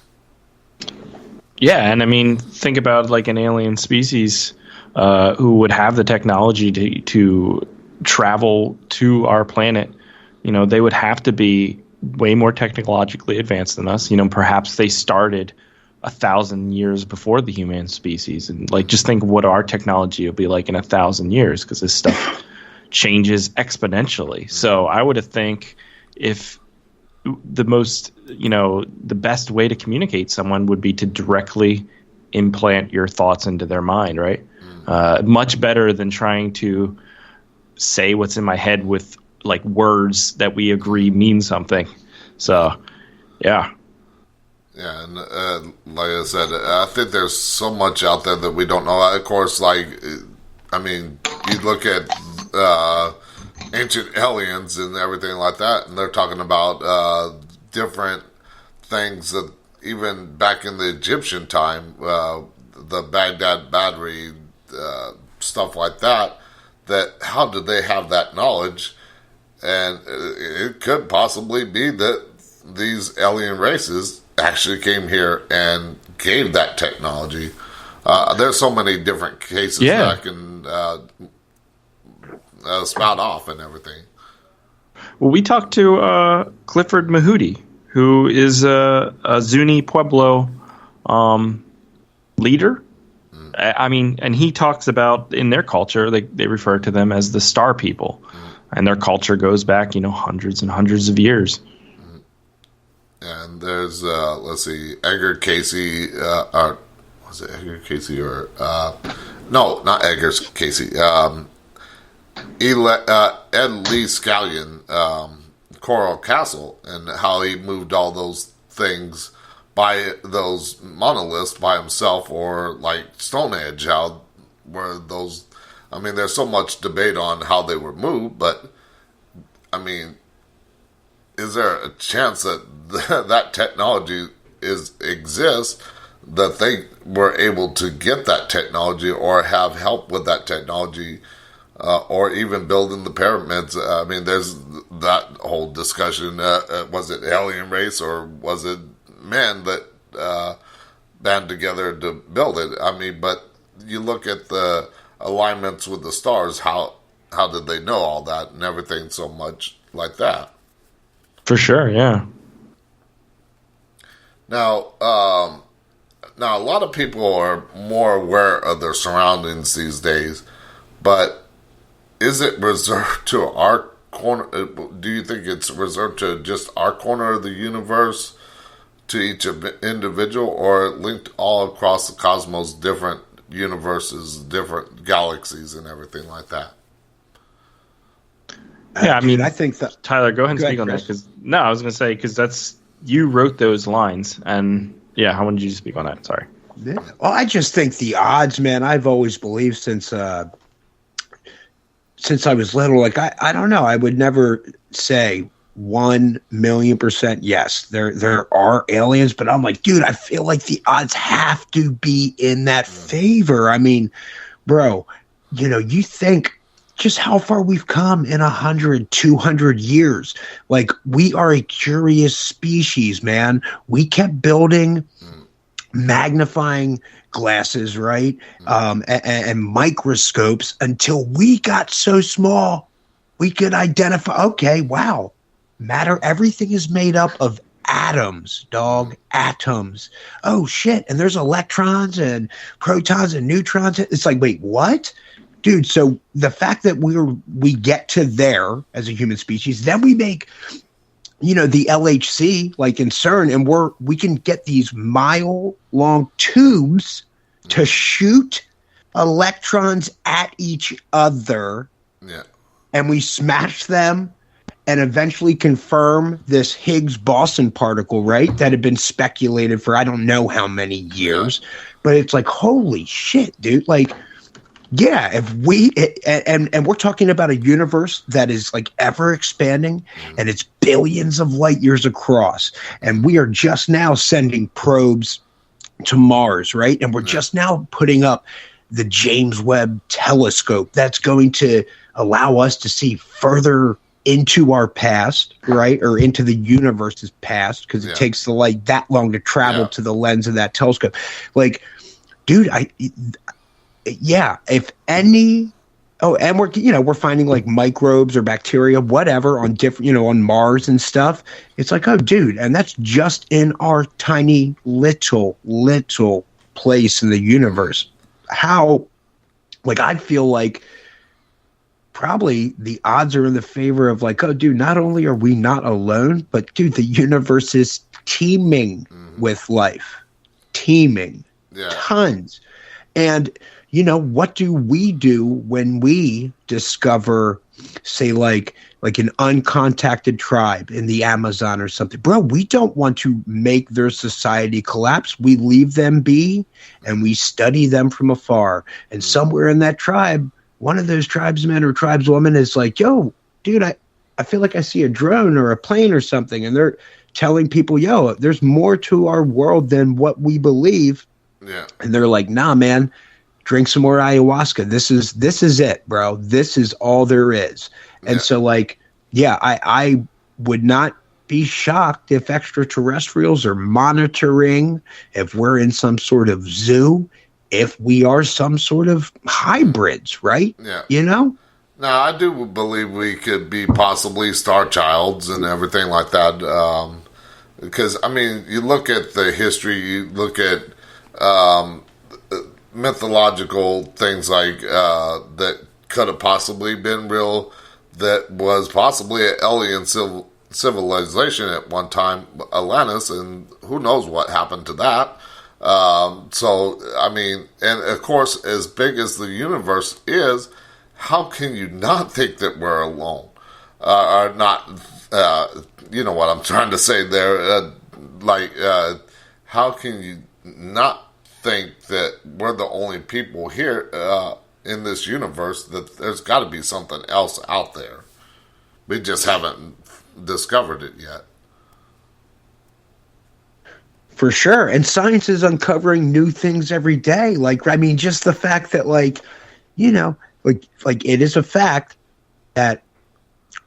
Yeah, and I mean, think about like an alien species who would have the technology to travel to our planet. You know, they would have to be way more technologically advanced than us. You know, perhaps they started 1,000 years before the human species, and like just think what our technology will be like in 1,000 years, because this stuff changes exponentially. So I would think if the best way to communicate someone would be to directly implant your thoughts into their mind, right? Much better than trying to say what's in my head with like words that we agree mean something. So, yeah. Yeah, and like I said, I think there's so much out there that we don't know. Of course, like, I mean, you look at ancient aliens and everything like that, and they're talking about different things that even back in the Egyptian time, the Baghdad battery, stuff like that, that how did they have that knowledge? And it could possibly be that these alien races actually came here and gave that technology. There's so many different cases that I can spout off and everything. Well, we talked to Clifford Mahudi, who is a Zuni Pueblo leader. I mean, and he talks about in their culture, they refer to them as the Star People. And their culture goes back, hundreds and hundreds of years. And there's, let's see, Edgar Casey, was it Edgar Casey or, no, not Edgar Casey, Ed Lee Scallion, Coral Castle, and how he moved all those things by those monoliths by himself, or like Stonehenge, how were those, I mean, there's so much debate on how they were moved, but, I mean, is there a chance that that technology exists, that they were able to get that technology or have help with that technology, or even building the pyramids? I mean, there's that whole discussion. Was it alien race or was it men that band together to build it? I mean, but you look at the alignments with the stars, how did they know all that and everything so much like that? For sure, yeah. Now a lot of people are more aware of their surroundings these days, but is it reserved to our corner? Do you think it's reserved to just our corner of the universe, to each individual, or linked all across the cosmos, different universes, different galaxies, and everything like that? Yeah, I mean, I think that Tyler, go ahead and speak on that. I was going to say, because that's, you wrote those lines, and yeah, how did you speak on that? Sorry. Yeah. Well, I just think the odds, man. I've always believed since I was little. Like I don't know. I would never say 1,000,000% yes. There are aliens, but I'm like, dude, I feel like the odds have to be in that favor. I mean, bro, you think just how far we've come in 100, 200 years. Like, we are a curious species, man. We kept building magnifying glasses, right? And microscopes until we got so small we could identify, okay, wow, matter, everything is made up of atoms, dog, atoms. Oh, shit. And there's electrons and protons and neutrons. It's like, wait, what? Dude, so the fact that we get to there as a human species, then we make, the LHC, like in CERN, and we can get these mile-long tubes to shoot electrons at each other. Yeah. And we smash them and eventually confirm this Higgs boson particle, right? That had been speculated for I don't know how many years. But it's like, holy shit, dude. Like, yeah, if we and we're talking about a universe that is like ever expanding and it's billions of light years across. And we are just now sending probes to Mars, right? And we're just now putting up the James Webb telescope that's going to allow us to see further into our past, right? Or into the universe's past, because it takes the light that long to travel to the lens of that telescope. Like, dude, if any, and we're finding like microbes or bacteria, whatever, on different, on Mars and stuff. It's like, oh, dude, and that's just in our tiny little place in the universe. How, like, I feel like probably the odds are in the favor of like, oh, dude, not only are we not alone, but dude, the universe is teeming with life, tons. And what do we do when we discover, say, like an uncontacted tribe in the Amazon or something? Bro, we don't want to make their society collapse. We leave them be and we study them from afar. And somewhere in that tribe, one of those tribesmen or tribeswomen is like, yo, dude, I feel like I see a drone or a plane or something. And they're telling people, yo, there's more to our world than what we believe. Yeah. And they're like, nah, man. Drink some more ayahuasca. This is it, bro. This is all there is. And so, like, yeah, I would not be shocked if extraterrestrials are monitoring, if we're in some sort of zoo, if we are some sort of hybrids, right? Yeah. No, I do believe we could be possibly star childs and everything like that. Because, I mean, you look at the history, you look at mythological things like that could have possibly been real, that was possibly an alien civilization at one time, Atlantis, and who knows what happened to that. So, I mean, and of course, as big as the universe is, how can you not think that we're alone? Or not, you know what I'm trying to say there. How can you not think that we're the only people here in this universe, that there's got to be something else out there? We just haven't discovered it yet. For sure. And science is uncovering new things every day. Like, I mean, just the fact that, like, it is a fact that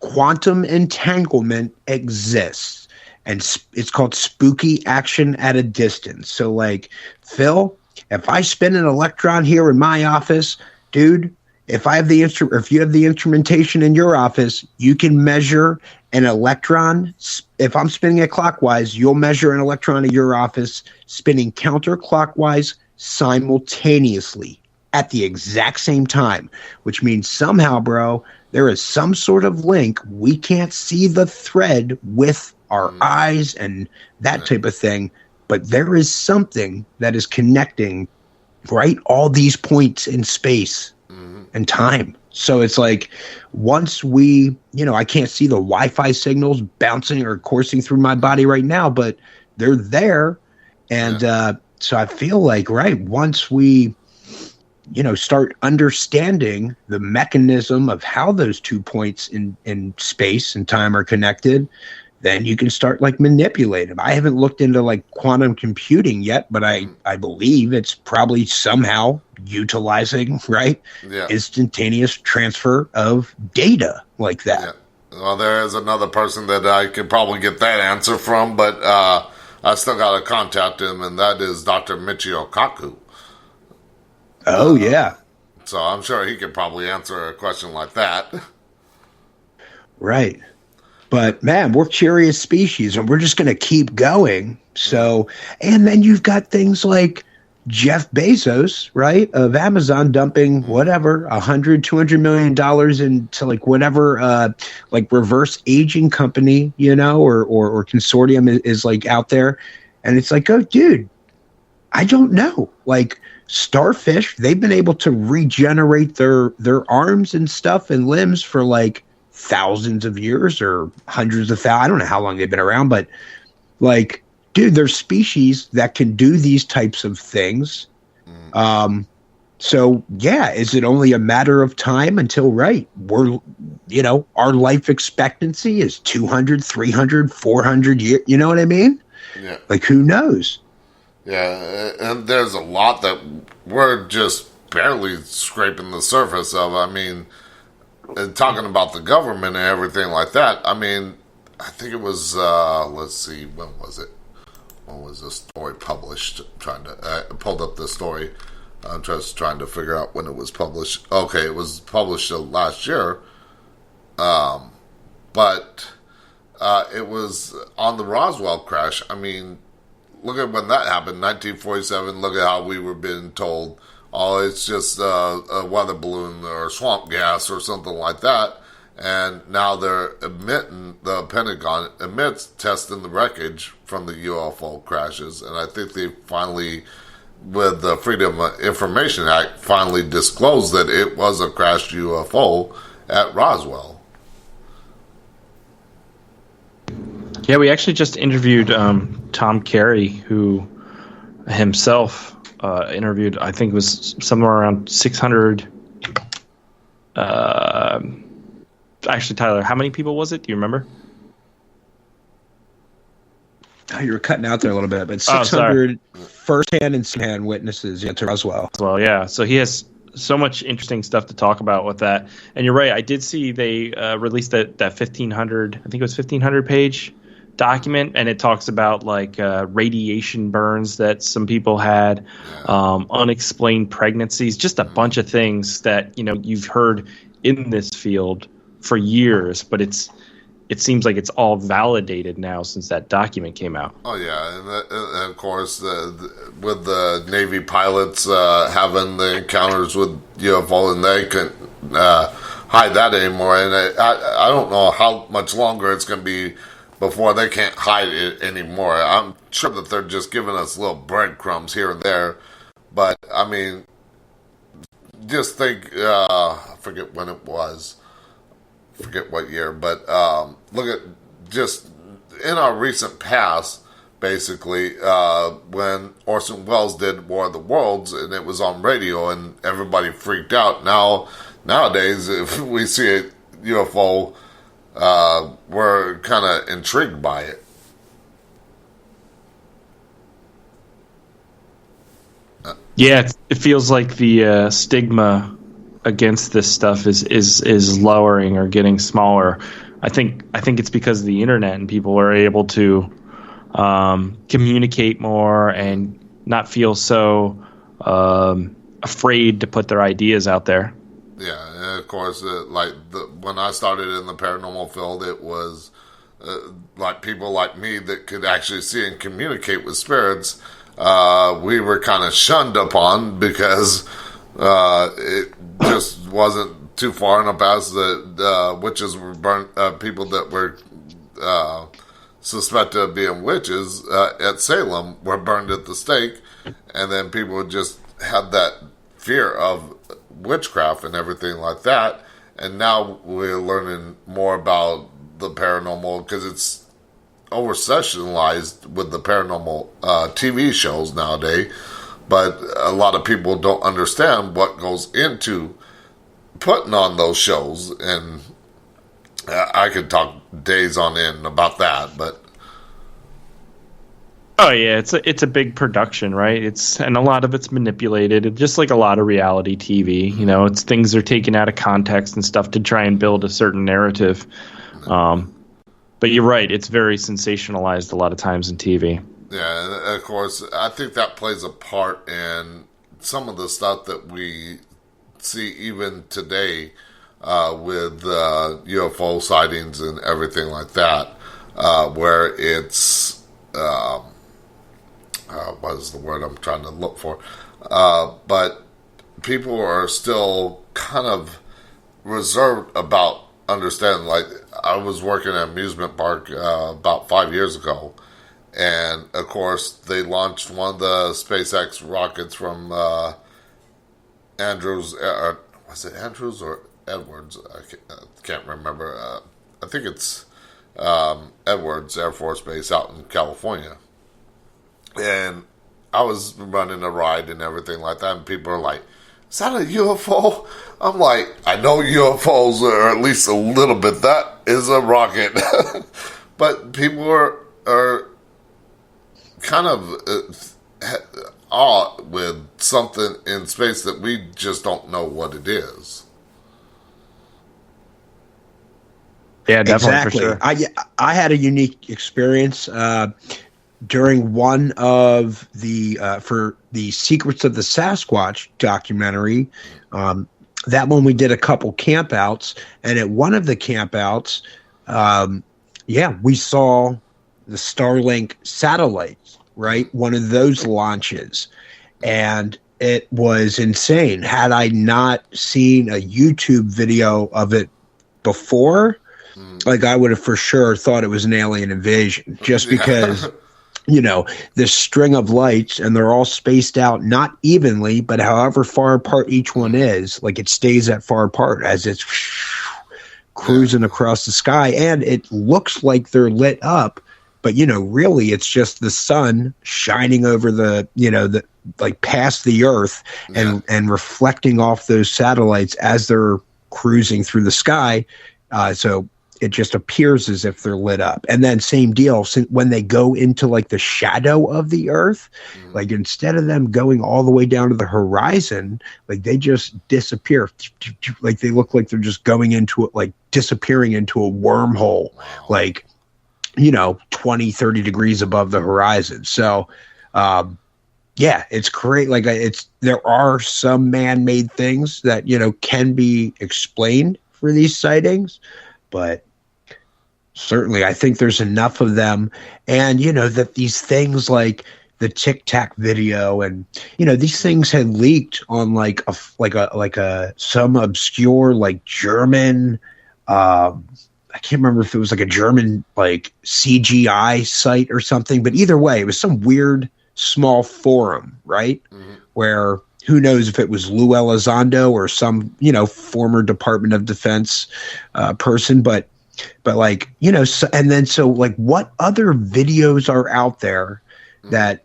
quantum entanglement exists. And it's called spooky action at a distance. So, like, Phil, if I spin an electron here in my office, dude, if you have the instrumentation in your office, you can measure an electron. If I'm spinning it clockwise, you'll measure an electron in your office spinning counterclockwise simultaneously at the exact same time, which means somehow, bro, there is some sort of link. We can't see the thread with our eyes and that type of thing, but there is something that is connecting, right, all these points in space and time. So it's like, once we, I can't see the Wi-Fi signals bouncing or coursing through my body right now, but they're there. And so I feel like, right, once we, start understanding the mechanism of how those 2 points in space and time are connected, then you can start like manipulate them. I haven't looked into like quantum computing yet, but I believe it's probably somehow utilizing, right, instantaneous transfer of data like that. Yeah. Well, there is another person that I could probably get that answer from, but I still got to contact him, and that is Dr. Michio Kaku. Oh, yeah. So I'm sure he could probably answer a question like that. Right. But, man, we're curious species, and we're just going to keep going. So, and then you've got things like Jeff Bezos, right, of Amazon dumping whatever, $100-200 million into like whatever, like reverse aging company, or consortium is like out there. And it's like, oh, dude, I don't know. Like, starfish, they've been able to regenerate their arms and stuff and limbs for like thousands of years or hundreds of thousands. I don't know how long they've been around, but like, dude, there's species that can do these types of things. So yeah, is it only a matter of time until, our life expectancy is 200, 300, 400 years? You know what I mean? Yeah. Like, who knows? Yeah, and there's a lot that we're just barely scraping the surface of. I mean, talking about the government and everything like that, I mean, I think it was, let's see, when was it? When was this story published? I pulled up the story. I'm just trying to figure out when it was published. Okay, it was published last year. But it was on the Roswell crash. I mean, look at when that happened, 1947. Look at how we were being told, oh, it's just a weather balloon or swamp gas or something like that. And now they're the Pentagon admits testing the wreckage from the UFO crashes. And I think they finally, with the Freedom of Information Act, finally disclosed that it was a crashed UFO at Roswell. Yeah, we actually just interviewed Tom Carey, who himself interviewed, I think it was somewhere around 600. Actually, Tyler, how many people was it? Do you remember? Oh, you were cutting out there a little bit, but 600 first-hand and second-hand witnesses to Roswell. Well, yeah. So he has so much interesting stuff to talk about with that. And you're right. I did see they released that 1,500, I think it was 1,500-page document, and it talks about like radiation burns that some people had, unexplained pregnancies, just a bunch of things that, you've heard in this field for years, but it seems like it's all validated now since that document came out. Oh yeah, and of course, with the Navy pilots having the encounters with UFO, and they couldn't hide that anymore. And I don't know how much longer it's going to be before they can't hide it anymore. I'm sure that they're just giving us little breadcrumbs here and there, but I mean, just think. I forget when it was. Forget what year, but look at just in our recent past, basically, when Orson Welles did War of the Worlds, and it was on radio, and everybody freaked out. Nowadays, if we see a UFO, we're kind of intrigued by it. Yeah, it feels like the stigma against this stuff is lowering or getting smaller. I think it's because of the internet, and people are able to communicate more and not feel so afraid to put their ideas out there. Yeah, and of course, when I started in the paranormal field, it was like people like me that could actually see and communicate with spirits. We were kind of shunned upon because it just wasn't too far in the past that witches were burnt. People that were suspected of being witches at Salem were burned at the stake, and then people just had that fear of witchcraft and everything like that. And now we're learning more about the paranormal because it's over-sessionalized with the paranormal TV shows nowadays. But a lot of people don't understand what goes into putting on those shows, and I could talk days on end about that. But oh yeah, it's a big production, right? And a lot of it's manipulated, just like a lot of reality TV. It's things are taken out of context and stuff to try and build a certain narrative. But you're right; it's very sensationalized a lot of times in TV. Yeah, and of course, I think that plays a part in some of the stuff that we see even today with UFO sightings and everything like that, where it's, what is the word I'm trying to look for? But people are still kind of reserved about understanding. Like, I was working at an amusement park about 5 years ago, and of course, they launched one of the SpaceX rockets from Andrews, was it Andrews or Edwards? I can't remember. I think it's Edwards Air Force Base out in California. And I was running a ride and everything like that, and people are like, "Is that a UFO?" I'm like, "I know UFOs are at least a little bit. That is a rocket." But people are kind of awed with something in space that we just don't know what it is. Yeah, definitely, Exactly. for sure. I had a unique experience during one of the for the Secrets of the Sasquatch documentary. That one we did a couple campouts, and at one of the campouts, we saw the Starlink satellites, right? One of those launches, and it was insane. Had I not seen a YouTube video of it before, like I would have for sure thought it was an alien invasion, just because this string of lights, and they're all spaced out not evenly, but however far apart each one is, like it stays that far apart as it's cruising across the sky, and it looks like they're lit up, but really it's just the sun shining over the like past the earth and reflecting off those satellites as they're cruising through the sky. So it just appears as if they're lit up. And then same deal, when they go into like the shadow of the earth, like instead of them going all the way down to the horizon, like they just disappear. Like they look like they're just going into it, like disappearing into a wormhole, like, 20, 30 degrees above the horizon. So, it's great. Like there are some man-made things that, can be explained for these sightings, but certainly I think there's enough of them. And, that these things like the Tic Tac video and, these things had leaked on like some obscure, like German, I can't remember if it was like a German, like CGI site or something, but either way, it was some weird small forum, right? Where who knows if it was Lou Elizondo or some, former Department of Defense person, but like, so like what other videos are out there that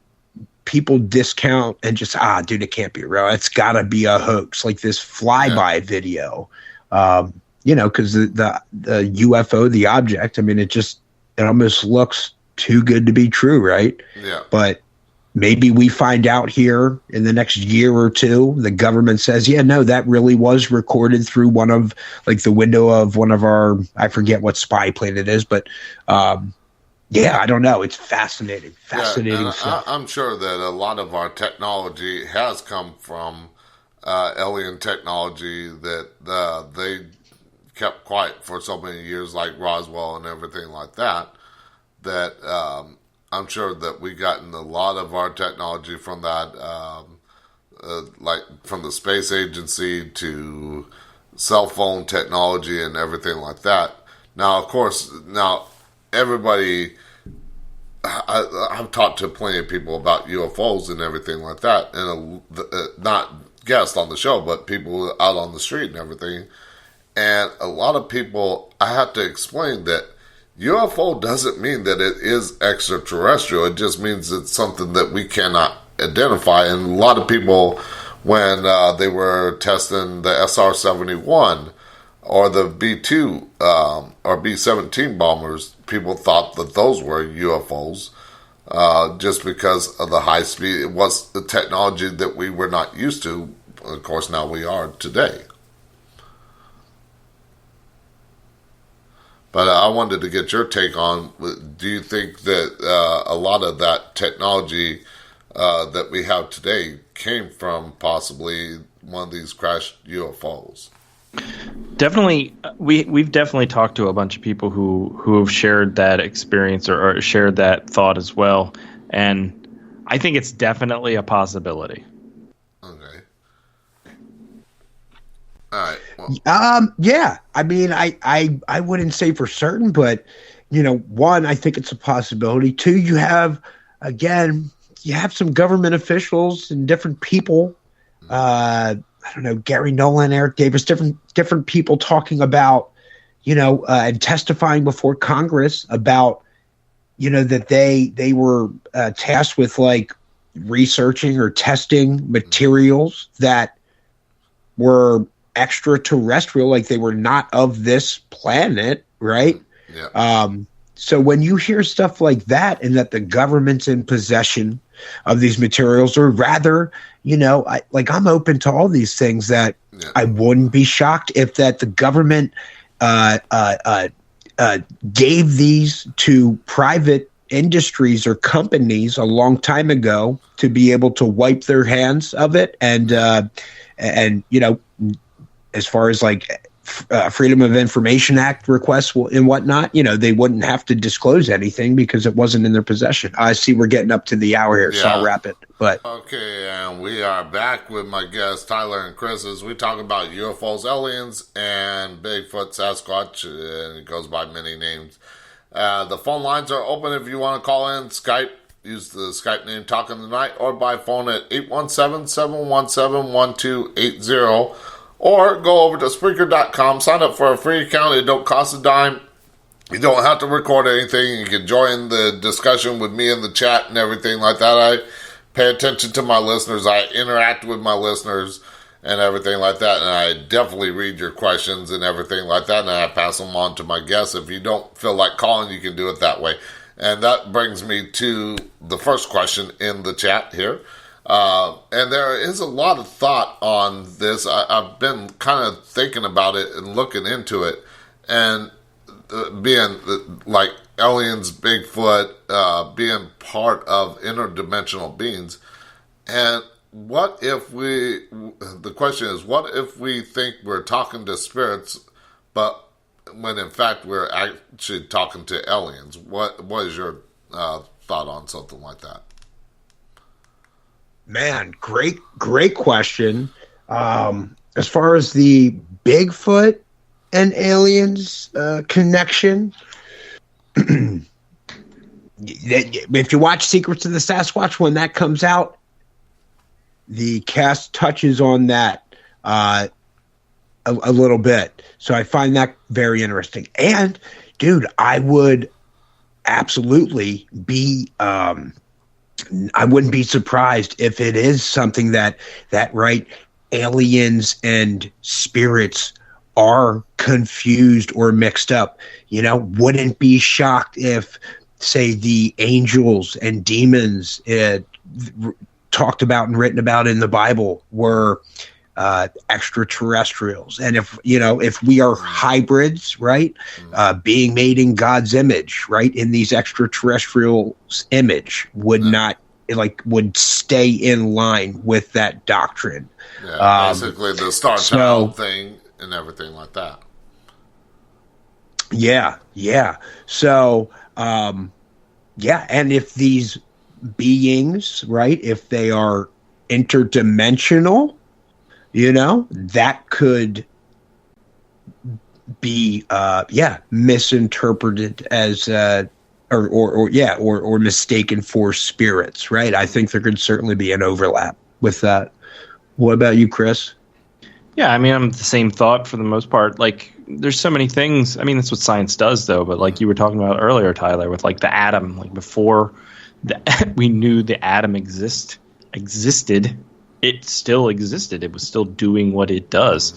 people discount and just, dude, it can't be real. It's gotta be a hoax. Like this flyby video, because the UFO, the object, I mean, it almost looks too good to be true, right? Yeah. But maybe we find out here in the next year or two, the government says, yeah, no, that really was recorded through one of like the window of one of our, I forget what spy plane it is, but I don't know. It's fascinating. Fascinating stuff. I'm sure that a lot of our technology has come from alien technology that they kept quiet for so many years, like Roswell and everything like that, I'm sure that we gotten a lot of our technology from that, like from the space agency to cell phone technology and everything like that. Now, of course, everybody, I've talked to plenty of people about UFOs and everything like that, and not guests on the show, but people out on the street and everything. And a lot of people, I have to explain that UFO doesn't mean that it is extraterrestrial. It just means it's something that we cannot identify. And a lot of people, when they were testing the SR-71 or the B-2 or B-17 bombers, people thought that those were UFOs just because of the high speed. It was the technology that we were not used to. Of course, now we are today. But I wanted to get your take on, do you think that a lot of that technology that we have today came from possibly one of these crashed UFOs? Definitely, we've definitely talked to a bunch of people who have shared that experience or shared that thought as well, and I think it's definitely a possibility. Okay. All right. Well. Yeah. I mean, I wouldn't say for certain, but one, I think it's a possibility. Two, you have some government officials and different people, I don't know, Gary Nolan, Eric Davis, different people talking about, and testifying before Congress about, that they were tasked with like researching or testing materials that were extraterrestrial, like they were not of this planet, right? Yeah. So when you hear stuff like that, and that the government's in possession of these materials, or rather, I'm open to all these things, that I wouldn't be shocked if that the government gave these to private industries or companies a long time ago to be able to wipe their hands of it, and as far as like Freedom of Information Act requests and whatnot, they wouldn't have to disclose anything because it wasn't in their possession. I see we're getting up to the hour here, so I'll wrap it. But okay, and we are back with my guests Tyler and Chris as we talk about UFOs, aliens, and Bigfoot, Sasquatch, and it goes by many names. The phone lines are open if you want to call in. Skype, use the Skype name Talking the Night, or by phone at 817-717-1280. Or go over to Spreaker.com, sign up for a free account. It don't cost a dime. You don't have to record anything. You can join the discussion with me in the chat and everything like that. I pay attention to my listeners. I interact with my listeners and everything like that. And I definitely read your questions and everything like that. And I pass them on to my guests. If you don't feel like calling, you can do it that way. And that brings me to the first question in the chat here. And there is a lot of thought on this. I've been kind of thinking about it and looking into it, and being like aliens, Bigfoot, being part of interdimensional beings. And what if the question is, what if we think we're talking to spirits, but when in fact we're actually talking to aliens? What is your thought on something like that? Man, great question. As far as the Bigfoot and aliens connection, if you watch Secrets of the Sasquatch, when that comes out, the cast touches on that a little bit. So I find that very interesting. And, dude, I would absolutely be I wouldn't be surprised if it is something that right, aliens and spirits are confused or mixed up. Wouldn't be shocked if, say, the angels and demons talked about and written about in the Bible were extraterrestrials. And if we are hybrids, right, being made in God's image, right, in these extraterrestrials' image, would stay in line with that doctrine. Yeah, basically the Star Child thing and everything like that. Yeah. So, and if these beings, right, if they are interdimensional, that could be misinterpreted as or mistaken for spirits, right? I think there could certainly be an overlap with that. What about you, Chris? Yeah, I mean, I'm the same thought for the most part. Like, there's so many things. I mean, that's what science does, though. But like you were talking about earlier, Tyler, with like the atom, like before we knew the atom existed, it still existed. It was still doing what it does,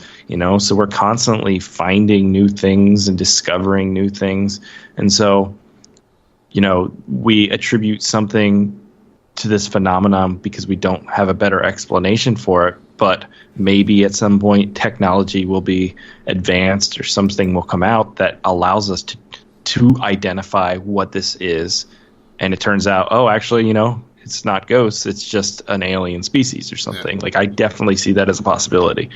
So we're constantly finding new things and discovering new things. And so, we attribute something to this phenomenon because we don't have a better explanation for it. But maybe at some point technology will be advanced or something will come out that allows us to identify what this is. And it turns out, actually, it's not ghosts. It's just an alien species or something. Yeah. Like, I definitely see that as a possibility.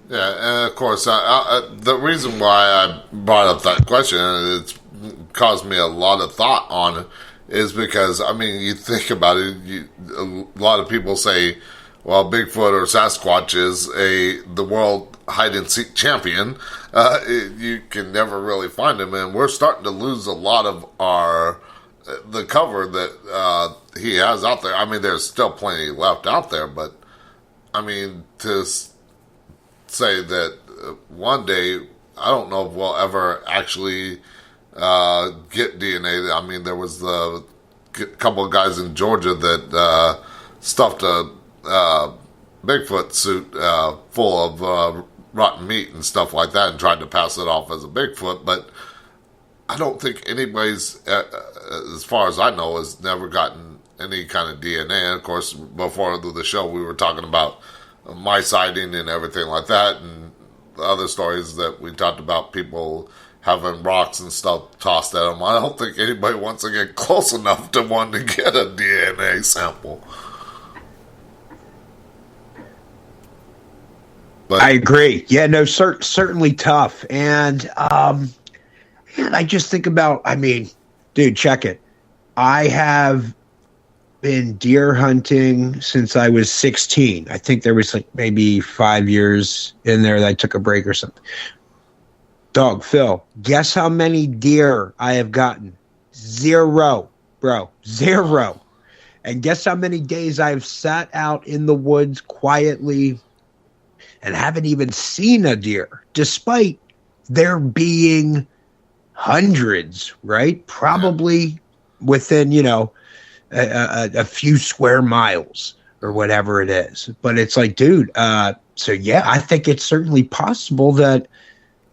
Yeah, and of course, the reason why I brought up that question, and it's caused me a lot of thought on it, is because, I mean, you think about it, a lot of people say, well, Bigfoot or Sasquatch is the world hide-and-seek champion. You can never really find him, and we're starting to lose a lot of the cover that he has out there. I mean, there's still plenty left out there, but I mean, to say that one day, I don't know if we'll ever actually get DNA. I mean, there was a couple of guys in Georgia that stuffed a Bigfoot suit full of rotten meat and stuff like that and tried to pass it off as a Bigfoot, but I don't think anybody's, as far as I know, has never gotten any kind of DNA. And of course, before the show, we were talking about my sighting and everything like that, and the other stories that we talked about, people having rocks and stuff tossed at them. I don't think anybody wants to get close enough to one to get a DNA sample. But I agree. Yeah, no, certainly tough. And I just think about, I mean, dude, check it. I have been deer hunting since I was 16. I think there was like maybe 5 years in there that I took a break or something. Dog, Phil, guess how many deer I have gotten? 0, bro. 0. And guess how many days I've sat out in the woods quietly and haven't even seen a deer, despite there being hundreds, right? Probably within, a few square miles or whatever it is. But it's like, dude, so yeah, I think it's certainly possible that,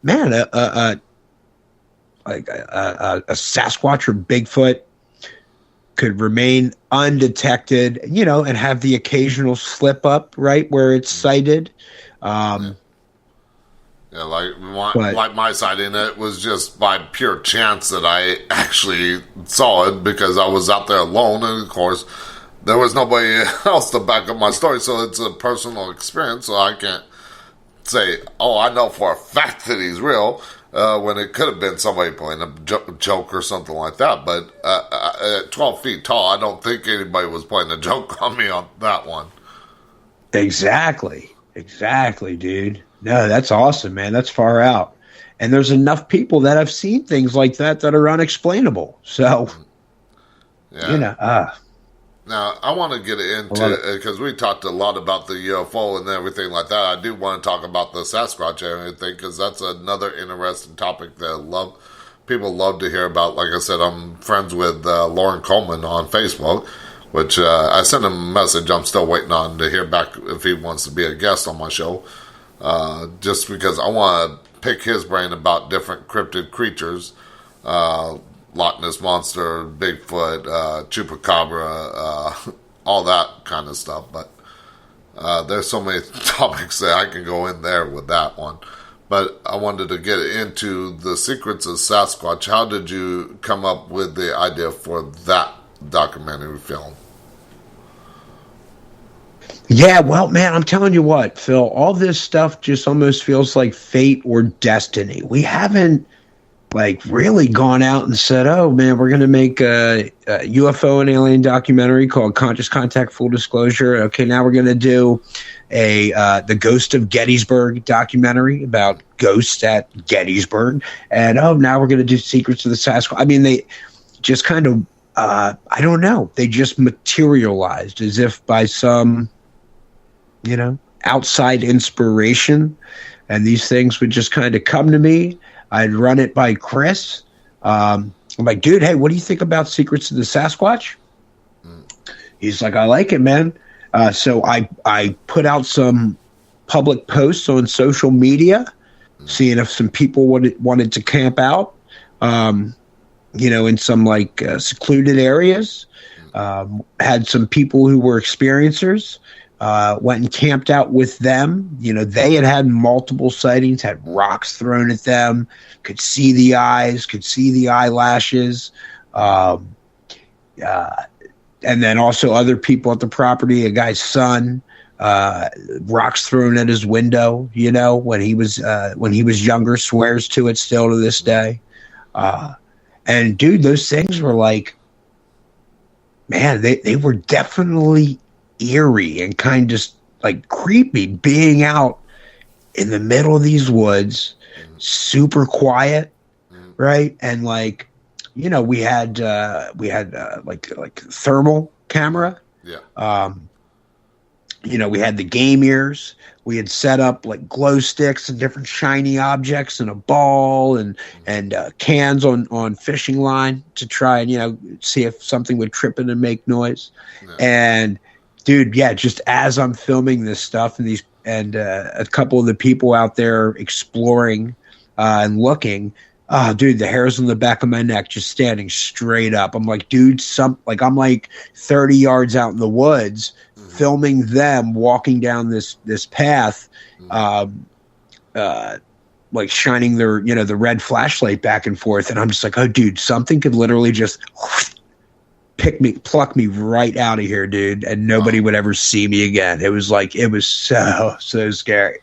man, a Sasquatch or Bigfoot could remain undetected, and have the occasional slip up, right, where it's sighted. Like my sighting, it was just by pure chance that I actually saw it because I was out there alone, and of course there was nobody else to back up my story, so it's a personal experience, so I can't say, oh, I know for a fact that he's real, when it could have been somebody playing a joke or something like that. But at 12 feet tall, I don't think anybody was playing a joke on me on that one. Exactly, dude. No, that's awesome, man. That's far out. And there's enough people that have seen things like that are unexplainable. So, yeah. Now, I want to get into, because we talked a lot about the UFO and everything like that. I do want to talk about the Sasquatch and everything, because that's another interesting topic that people love to hear about. Like I said, I'm friends with Lauren Coleman on Facebook, which I sent him a message. I'm still waiting on to hear back if he wants to be a guest on my show. Just because I want to pick his brain about different cryptid creatures, Loch Ness Monster, Bigfoot, Chupacabra, all that kind of stuff. But there's so many topics that I can go in there with that one. But I wanted to get into the secrets of Sasquatch. How did you come up with the idea for that documentary film? Yeah, well, man, I'm telling you what, Phil, all this stuff just almost feels like fate or destiny. We haven't, really gone out and said, oh, man, we're going to make a UFO and alien documentary called Conscious Contact Full Disclosure. Okay, now we're going to do the Ghost of Gettysburg documentary about ghosts at Gettysburg. And, now we're going to do Secrets of the Sasquatch. I mean, they just kind of, I don't know, they just materialized as if by some outside inspiration, and these things would just kind of come to me. I'd run it by Chris. I'm like, dude, hey, what do you think about Secrets of the Sasquatch? He's like, I like it, man. So I put out some public posts on social media, seeing if some people wanted to camp out, in some secluded areas. Had some people who were experiencers. Went and camped out with them. They had multiple sightings, had rocks thrown at them, could see the eyes, could see the eyelashes. And then also other people at the property, a guy's son, rocks thrown at his window, when he was younger, swears to it still to this day. And dude, those things were man, they were definitely eerie and kind of creepy, being out in the middle of these woods, super quiet, right? And we had thermal camera, we had the game ears. We had set up like glow sticks and different shiny objects and a ball and cans on fishing line to try and see if something would trip it and make noise. Yeah. And dude, just as I'm filming this stuff and a couple of the people out there exploring and looking, dude, the hairs on the back of my neck just standing straight up. I'm like, dude, I'm like 30 yards out in the woods, filming them walking down this path, like shining their the red flashlight back and forth, and I'm just like, oh, dude, something could literally just pluck me right out of here, dude, and nobody would ever see me again. It was so scary.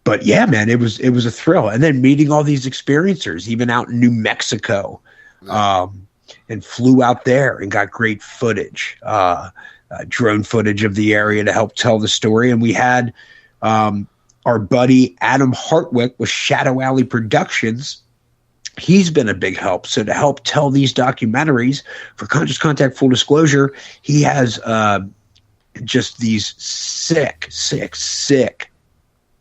But yeah, man, it was a thrill. And then meeting all these experiencers, even out in New Mexico, and flew out there and got great footage, drone footage of the area to help tell the story. And we had our buddy Adam Hartwick with Shadow Alley Productions. He's been a big help. So to help tell these documentaries for Conscious Contact, full disclosure, he has just these sick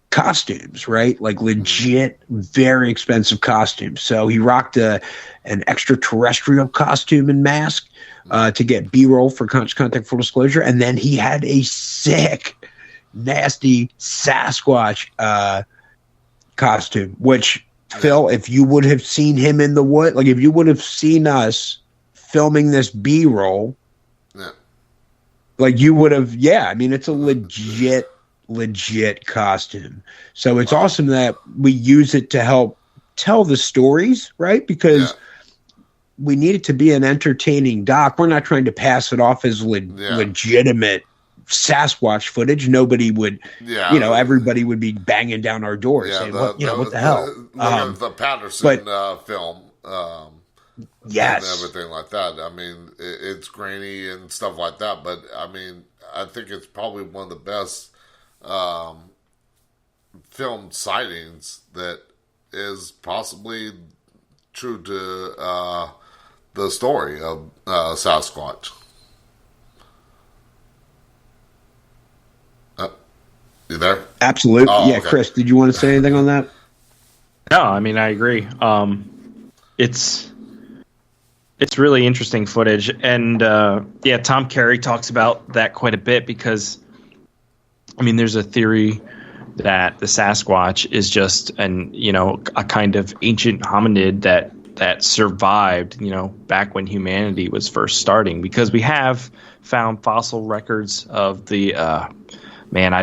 costumes, right? Like legit, very expensive costumes. So he rocked an extraterrestrial costume and mask to get B-roll for Conscious Contact, full disclosure. And then he had a sick, nasty Sasquatch costume, which, Phil, if you would have seen him in the wood, like if you would have seen us filming this B-roll, like you would have, I mean, it's a legit costume. So it's awesome that we use it to help tell the stories, right? Because we need it to be an entertaining doc. We're not trying to pass it off as legitimate Sasquatch footage. Nobody would, everybody would be banging down our doors saying, what the hell? The Patterson film. Yes. And everything like that. I mean, it's grainy and stuff like that, but I mean, I think it's probably one of the best film sightings that is possibly true to the story of Sasquatch. You there? Absolutely. Okay. Chris, did you want to say anything on that? No, I mean, I agree. It's really interesting footage. And Tom Carey talks about that quite a bit because, I mean, there's a theory that the Sasquatch is just a kind of ancient hominid that survived, back when humanity was first starting, because we have found fossil records of the, I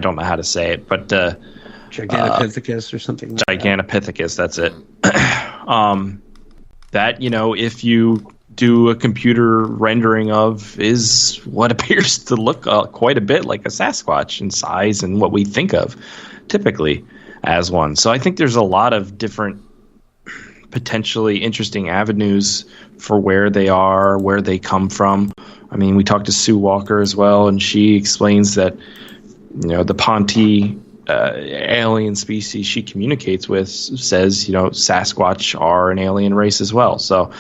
don't know how to say it, but Gigantopithecus or something like Gigantopithecus, that's it. That, if you do a computer rendering of, is what appears to look quite a bit like a Sasquatch in size and what we think of typically as one. So I think there's a lot of different potentially interesting avenues for where they are, where they come from. I mean, we talked to Sue Walker as well, and she explains that the Ponte alien species she communicates with says, Sasquatch are an alien race as well. So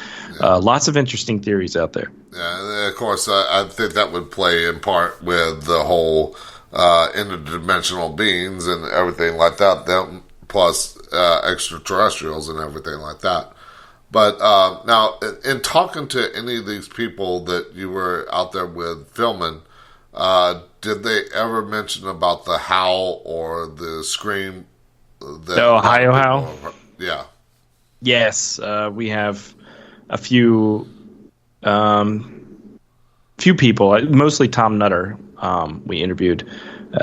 lots of interesting theories out there. Yeah, and of course, I think that would play in part with the whole interdimensional beings and everything like that, plus extraterrestrials and everything like that. But now, in talking to any of these people that you were out there with filming, did they ever mention about the howl or the scream? The Ohio howl? Yeah. Yes, we have a few people, mostly Tom Nutter, we interviewed.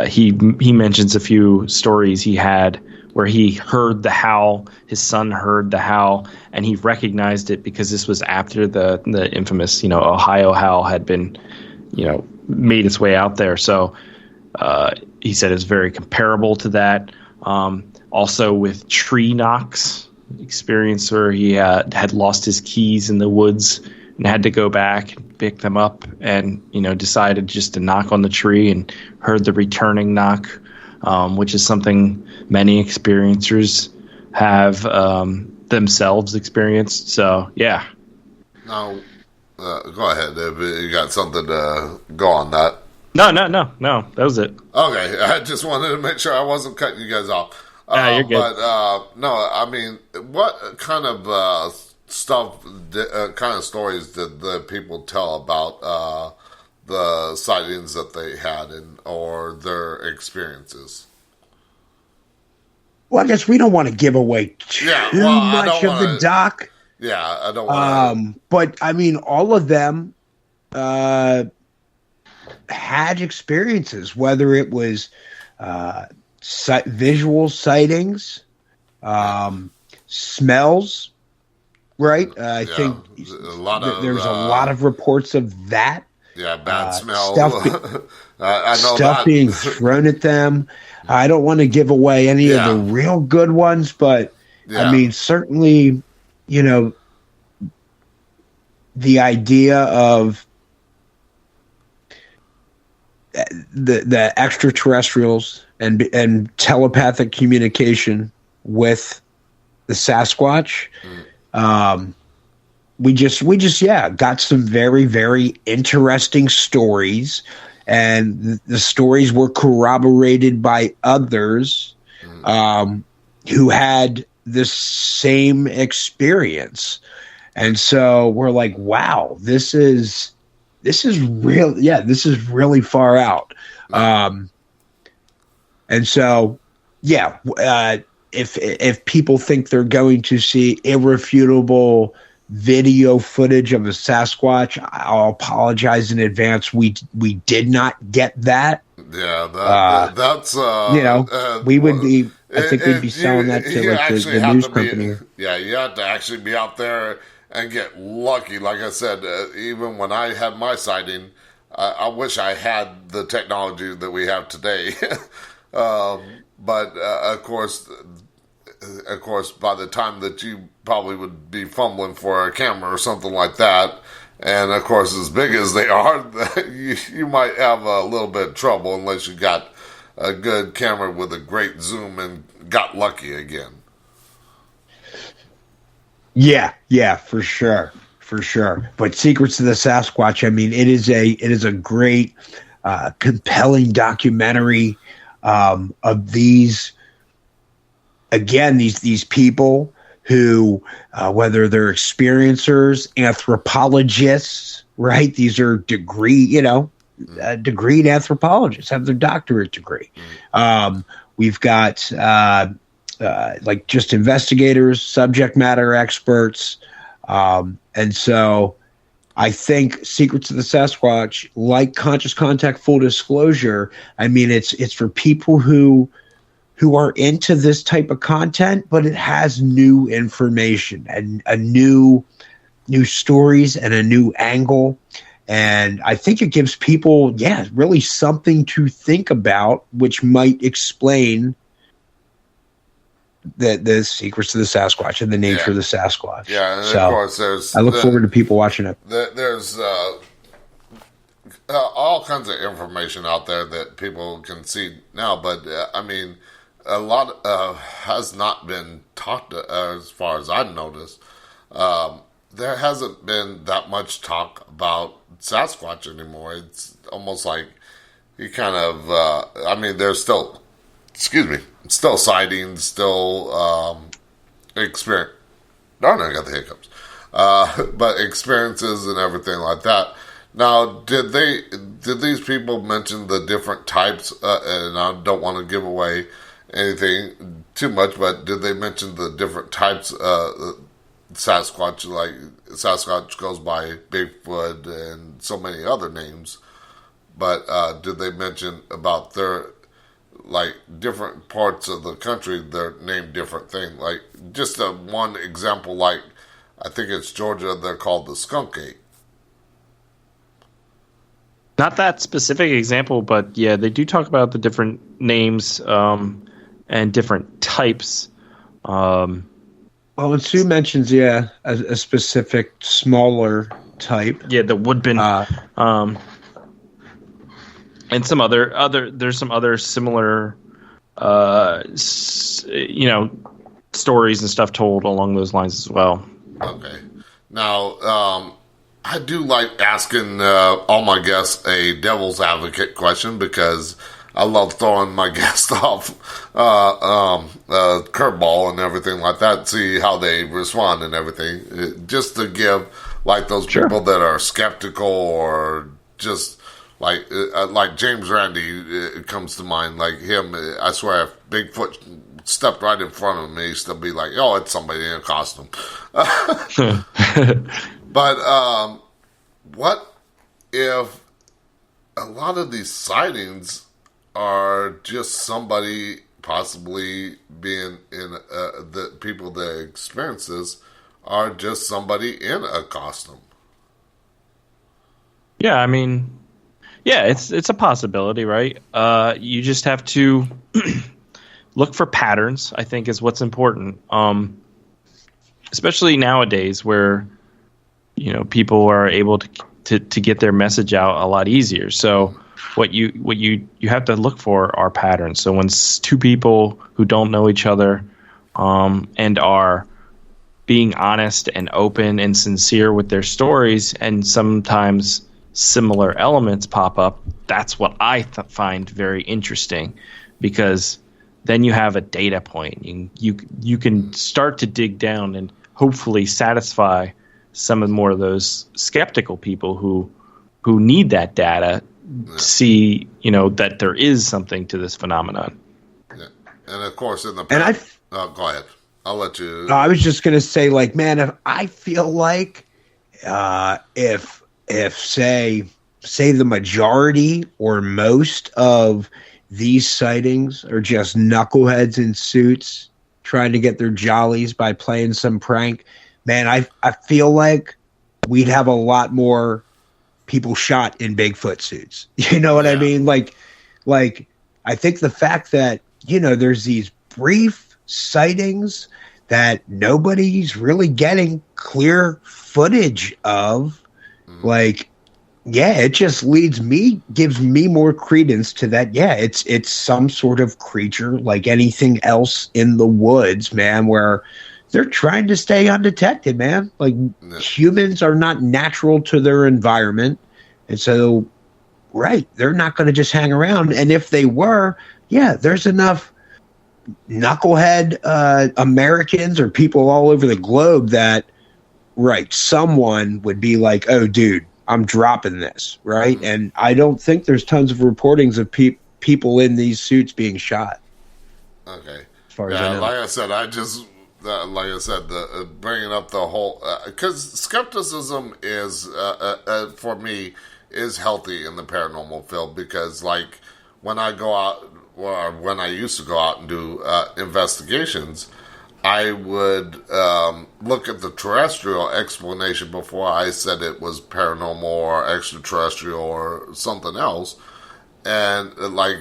He mentions a few stories he had where he heard the howl, his son heard the howl, and he recognized it because this was after the infamous, Ohio howl had been, made its way out there. So he said it's very comparable to that. Also with tree knocks, experience where he had lost his keys in the woods and had to go back and pick them up, and decided just to knock on the tree and heard the returning knock, which is something many experiencers have themselves experienced. So yeah. Now, go ahead if you got something to go on that. No. That was it. Okay, I just wanted to make sure I wasn't cutting you guys off. You're good. But no, I mean, what kind of kind of stories did the people tell about the sightings that they had or their experiences? Well, I guess we don't want to give away too much of the doc. Yeah, I don't want to. But I mean, all of them had experiences, whether it was visual sightings, smells. Right, I think there's a lot of reports of that. Yeah, bad smell. I know stuff being thrown at them. I don't want to give away any of the real good ones, but I mean, certainly, the idea of the extraterrestrials and telepathic communication with the Sasquatch. We just got some very, very interesting stories, and the stories were corroborated by others who had the same experience. And so we're like, wow, this is real. Yeah, this is really far out. And so, if people think they're going to see irrefutable video footage of a Sasquatch, I'll apologize in advance. We did not get that. Yeah, that's we would be. I think we'd be selling that to like the news company. Yeah, you have to actually be out there and get lucky. Like I said, even when I had my sighting, I wish I had the technology that we have today. But of course, by the time that you probably would be fumbling for a camera or something like that, and of course, as big as they are, you might have a little bit of trouble unless you got a good camera with a great zoom and got lucky again. Yeah, for sure. But Secrets of the Sasquatch, I mean, it is a great, compelling documentary of these. Again, these people who, whether they're experiencers, anthropologists, right? These are degreed anthropologists, have their doctorate degree. We've got like just investigators, subject matter experts. And so I think Secrets of the Sasquatch, like Conscious Contact Full Disclosure, I mean, it's for people who are into this type of content, but it has new information and a new stories and a new angle. And I think it gives people, really something to think about, which might explain the secrets of the Sasquatch and the nature of the Sasquatch. Yeah, and of course, I look forward to people watching it. There's all kinds of information out there that people can see now, but I mean, a lot has not been talked as far as I've noticed. There hasn't been that much talk about Sasquatch anymore. It's almost like you kind of, there's still, still sightings, still experience. Darn, I got the hiccups. But experiences and everything like that. Now, did these people mention the different types? And I don't want to give away anything too much, but did they mention the different types? Sasquatch, like Sasquatch goes by Bigfoot and so many other names, but did they mention about their different parts of the country? They're named different things. Like just one example, like I think it's Georgia. They're called the skunk ape. Not that specific example, but yeah, they do talk about the different names and different types. Well, and Sue mentions, a specific smaller type. Yeah, the woodbin. And some there's some other similar, stories and stuff told along those lines as well. Okay. Now, I do like asking all my guests a devil's advocate question because I love throwing my guests off curveball and everything like that, see how they respond and everything, just to give like those people that are skeptical or just like James Randi comes to mind. Like him, I swear, if Bigfoot stepped right in front of me, he'd still be like, "Oh, it's somebody in a costume." But what if a lot of these sightings are just somebody possibly being in the people that experience this are just somebody in a costume? Yeah, I mean, yeah, it's a possibility, right? You just have to look for patterns, I think, is what's important. Especially nowadays where, people are able to get their message out a lot easier. So what you have to look for are patterns. So when two people who don't know each other and are being honest and open and sincere with their stories, and sometimes similar elements pop up, that's what I find very interesting, because then you have a data point. You can start to dig down and hopefully satisfy some of more of those skeptical people who need that data to see, that there is something to this phenomenon. Yeah. And of course, go ahead. I'll let you. I was just gonna say, like, man, if I feel like if say the majority or most of these sightings are just knuckleheads in suits trying to get their jollies by playing some prank, man, I feel like we'd have a lot more people shot in Bigfoot suits. You know what I mean? Like I think the fact that, there's these brief sightings that nobody's really getting clear footage of, it just gives me more credence to that. Yeah, it's some sort of creature like anything else in the woods, man, where they're trying to stay undetected, man. Like, humans are not natural to their environment. And so, they're not going to just hang around. And if they were, there's enough knucklehead Americans or people all over the globe that, someone would be like, oh, dude, I'm dropping this, right? And I don't think there's tons of reportings of people in these suits being shot. Okay. As far as I know. Like I said, bringing up the whole, because skepticism is for me is healthy in the paranormal field, because like when I go out, or when I used to go out and do investigations, I would look at the terrestrial explanation before I said it was paranormal or extraterrestrial or something else. And like,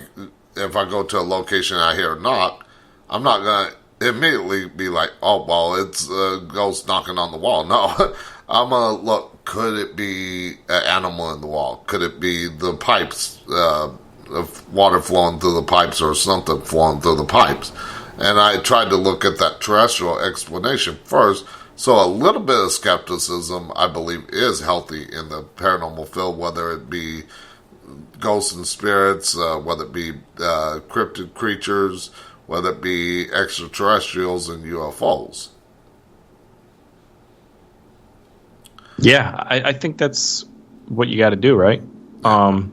if I go to a location I hear a knock, I'm not going to immediately be like, oh, well, it's a ghost knocking on the wall. No, I'm going to look, could it be an animal in the wall? Could it be the pipes, of water flowing through the pipes or something flowing through the pipes? And I tried to look at that terrestrial explanation first. So a little bit of skepticism, I believe, is healthy in the paranormal field, whether it be ghosts and spirits, whether it be cryptid creatures, whether it be extraterrestrials and UFOs. Yeah, I think that's what you got to do, right? But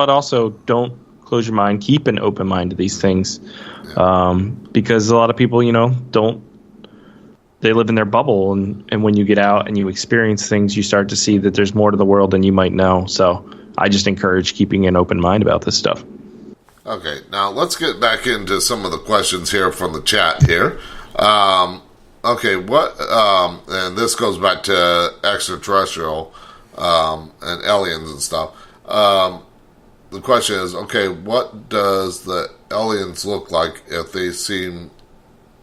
also don't close your mind. Keep an open mind to these things, because a lot of people, they live in their bubble, and when you get out and you experience things, you start to see that there's more to the world than you might know. So I just encourage keeping an open mind about this stuff. Okay, now let's get back into some of the questions here from the chat here. Okay, and this goes back to extraterrestrial and aliens and stuff. The question is, okay, what does the aliens look like if they seen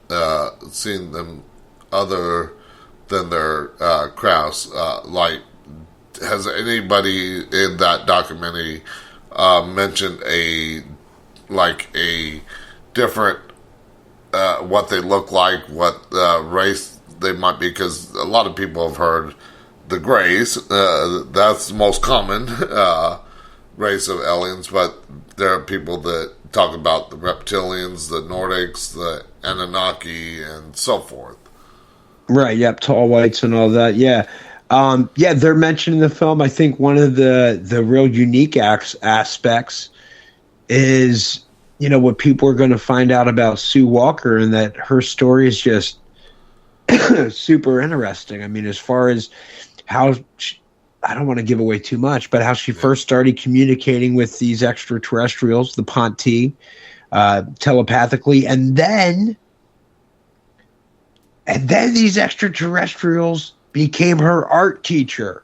them other than their crafts? Like, has anybody in that documentary mentioned a different what they look like, what race they might be? Because a lot of people have heard the Greys. That's the most common race of aliens, but there are people that talk about the reptilians, the Nordics, the Anunnaki, and so forth. Right, yep, tall whites and all that, yeah. They're mentioned in the film. I think one of the real unique aspects is, what people are going to find out about Sue Walker, and that her story is just super interesting. I mean, as far as how I don't want to give away too much, but how she first started communicating with these extraterrestrials, the Ponti, telepathically, and then these extraterrestrials became her art teacher,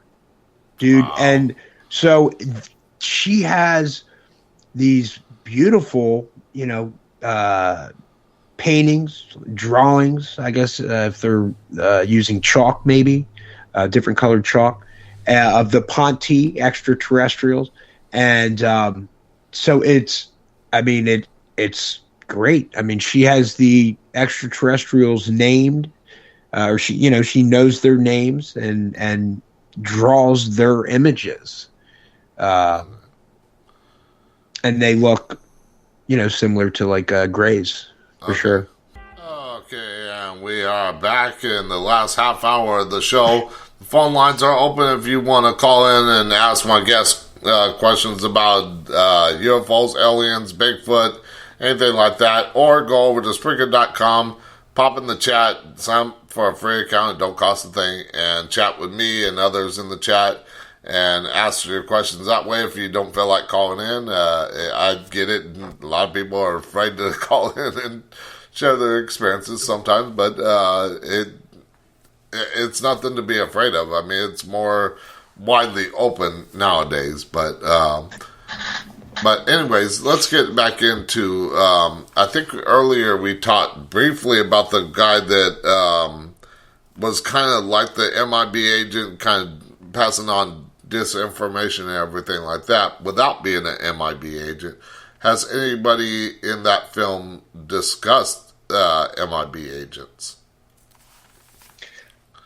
dude. Wow. And so she has these beautiful, paintings, drawings, I guess, if they're using chalk, maybe different colored chalk, of the Ponti extraterrestrials. And so it's great. I mean, she has the extraterrestrials named, or she knows their names and draws their images. And they look, similar to like Greys, for sure. Okay, and we are back in the last half hour of the show. The phone lines are open if you want to call in and ask my guests questions about UFOs, aliens, Bigfoot, anything like that, or go over to Spreaker.com, pop in the chat, sign up for a free account, it don't cost a thing, and chat with me and others in the chat, and ask your questions that way if you don't feel like calling in. I get it. A lot of people are afraid to call in and share their experiences sometimes, but it's nothing to be afraid of. I mean, it's more widely open nowadays. But anyways, let's get back into, I think earlier we talked briefly about the guy that was kind of like the MIB agent, kind of passing on disinformation and everything like that without being an MIB agent. Has anybody in that film discussed MIB agents?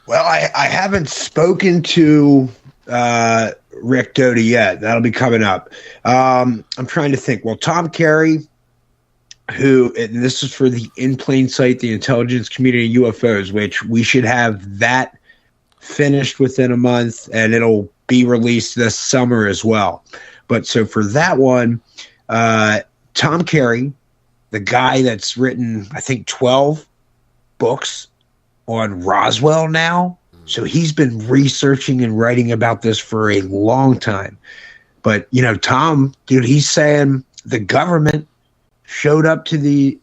Well, I haven't spoken to Rick Doty yet. That'll be coming up. I'm trying to think. Well, Tom Carey, and this is for the In Plain Sight, the intelligence community UFOs, which we should have that finished within a month, and it'll be released this summer as well. But so for that one, Tom Carey, the guy that's written, I think, 12 books on Roswell now. So he's been researching and writing about this for a long time. But, Tom, dude, he's saying the government showed up to these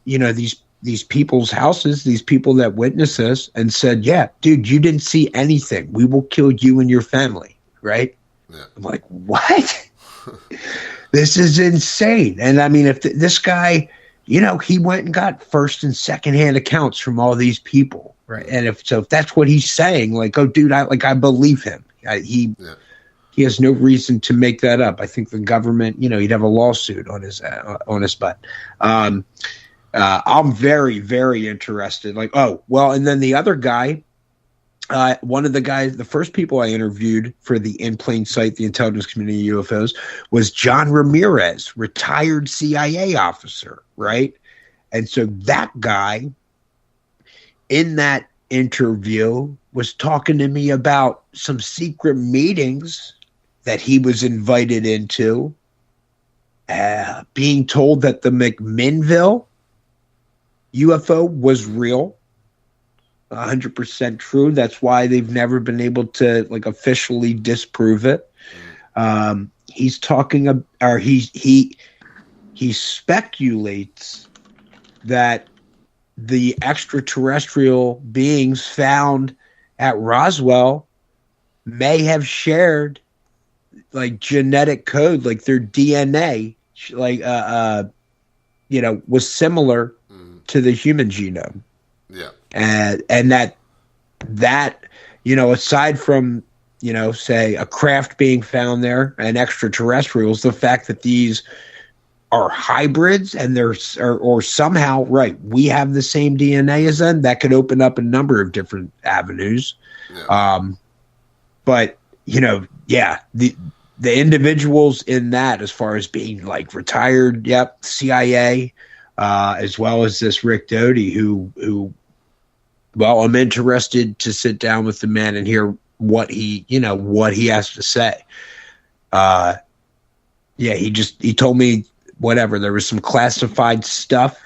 people's houses, these people that witnessed this, and said, yeah, dude, you didn't see anything. We will kill you and your family. Right? Yeah. I'm like, what? This is insane. And I mean, if this guy, he went and got first and second hand accounts from all these people, right? And if that's what he's saying, like, oh, dude, I believe him. He has no reason to make that up. I think the government, he'd have a lawsuit on his butt. I'm very, very interested. Like, oh, well, and then the other guy. One of the guys, the first people I interviewed for the In Plain Sight, the intelligence community UFOs, was John Ramirez, retired CIA officer, right? And so that guy, in that interview, was talking to me about some secret meetings that he was invited into, being told that the McMinnville UFO was real. 100% true. That's why they've never been able to officially disprove it. He's talking or he speculates that the extraterrestrial beings found at Roswell may have shared genetic code, like their DNA, was similar to the human genome. Yeah. And that aside from say a craft being found there and extraterrestrials, the fact that these are hybrids and or somehow we have the same DNA as them, that could open up a number of different avenues. Yeah. But the individuals in that, as far as being like retired, CIA, as well as this Rick Doty, who, well, I'm interested to sit down with the man and hear what he has to say. He told me whatever, there was some classified stuff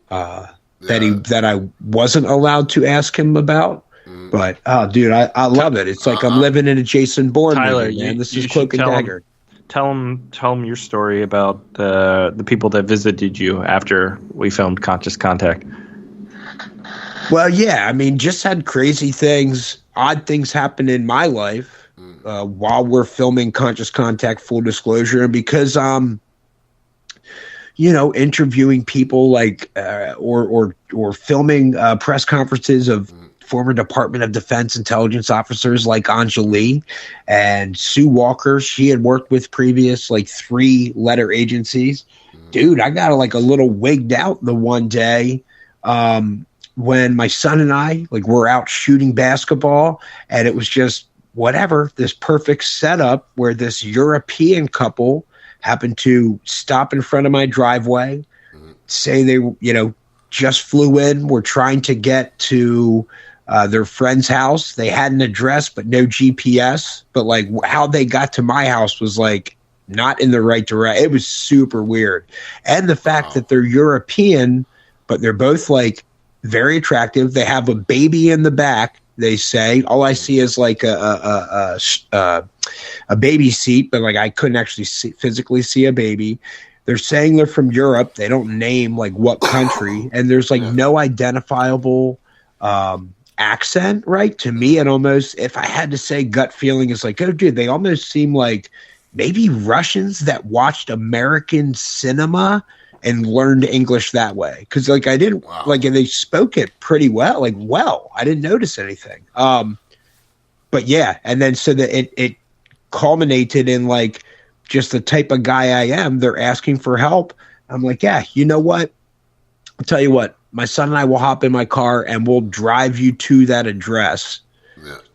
that I wasn't allowed to ask him about. But dude, I love it. It's like I'm living in a Jason Bourne movie, man. This is Cloak and Dagger. Tell him your story about the people that visited you after we filmed Conscious Contact. Well, yeah, I mean, just had crazy things, odd things happen in my life while we're filming Conscious Contact, full disclosure, and because interviewing people like or filming press conferences of former Department of Defense intelligence officers like Anjali and Sue Walker. She had worked with previous like 3-letter agencies. Dude, I got like a little wigged out the one day when my son and I were out shooting basketball, and it was just whatever, this perfect setup where this European couple happened to stop in front of my driveway, say they just flew in, were trying to get to their friend's house. They had an address, but no GPS. But how they got to my house was not in the right direction. It was super weird. And the fact that they're European, but they're both very attractive. They have a baby in the back. They say all I see is a baby seat, but I couldn't actually physically see a baby. They're saying they're from Europe. They don't name what country, and there's no identifiable accent, right? To me, it almost, if I had to say gut feeling, is oh dude, they almost seem like maybe Russians that watched American cinema and learned English that way. Because I didn't they spoke it pretty well. I didn't notice anything. But yeah, and then so that it culminated in just the type of guy I am. They're asking for help. I'm yeah, you know what? I'll tell you what. My son and I will hop in my car and we'll drive you to that address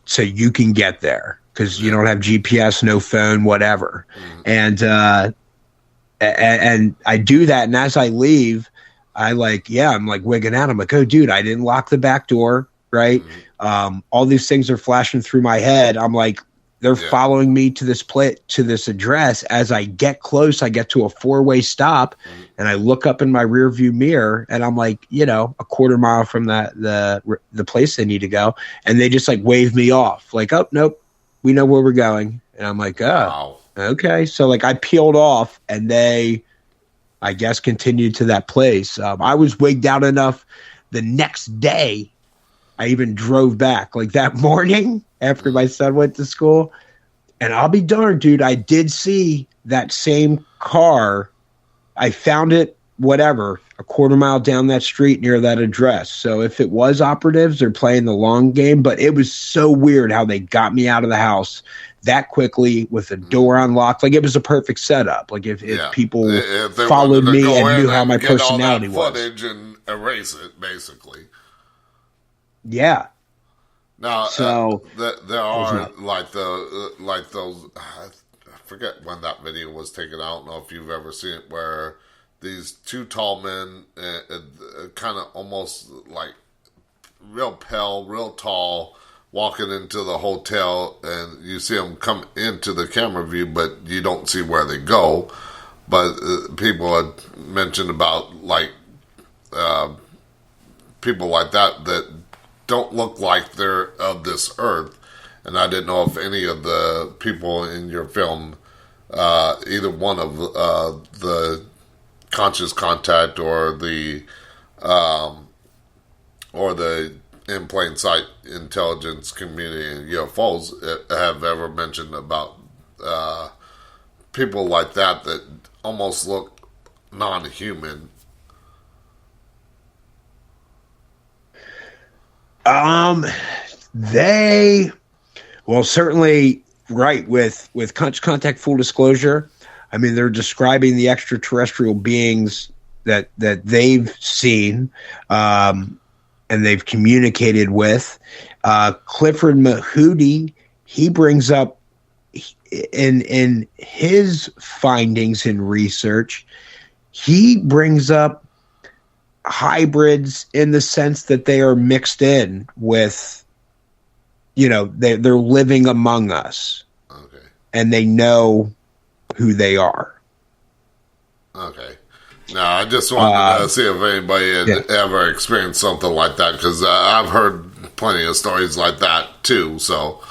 so you can get there because you don't have GPS, no phone, whatever. And I do that. And as I leave, I'm wigging out. I'm oh, dude, I didn't lock the back door, right? All these things are flashing through my head. I'm they're following me to this address. As I get close, I get to a 4-way stop, and I look up in my rear view mirror, and I'm a quarter mile from the place they need to go, and they just wave me off, oh nope, we know where we're going, and I'm wow. Okay, so I peeled off, and they, I guess, continued to that place. I was wigged out enough. The next day, I even drove back that morning after my son went to school. And I'll be darned, dude, I did see that same car. I found it, whatever, a quarter mile down that street near that address. So if it was operatives, they're playing the long game. But it was so weird how they got me out of the house that quickly with the door unlocked. It was a perfect setup. If people followed me and knew how my personality was. Footage and erase it, basically. Yeah. Now, so there are those. I forget when that video was taken out. I don't know if you've ever seen it, where these 2 tall men, kind of almost real pale, real tall, walking into the hotel, and you see them come into the camera view, but you don't see where they go. But people had mentioned about people like that don't look like they're of this earth. And I didn't know if any of the people in your film, either one of the Conscious Contact or the in plain sight intelligence community and UFOs have ever mentioned about people like that almost look non-human. They, well, certainly, right, with Conscious Contact, full disclosure, I mean, they're describing the extraterrestrial beings that they've seen and they've communicated with. Clifford Mahudi he brings up in his findings and research, he brings up hybrids in the sense that they are mixed in with, they're living among us. Okay. And they know who they are. Okay. No, I just wanted to see if anybody had ever experienced something like that, because I've heard plenty of stories like that too. So,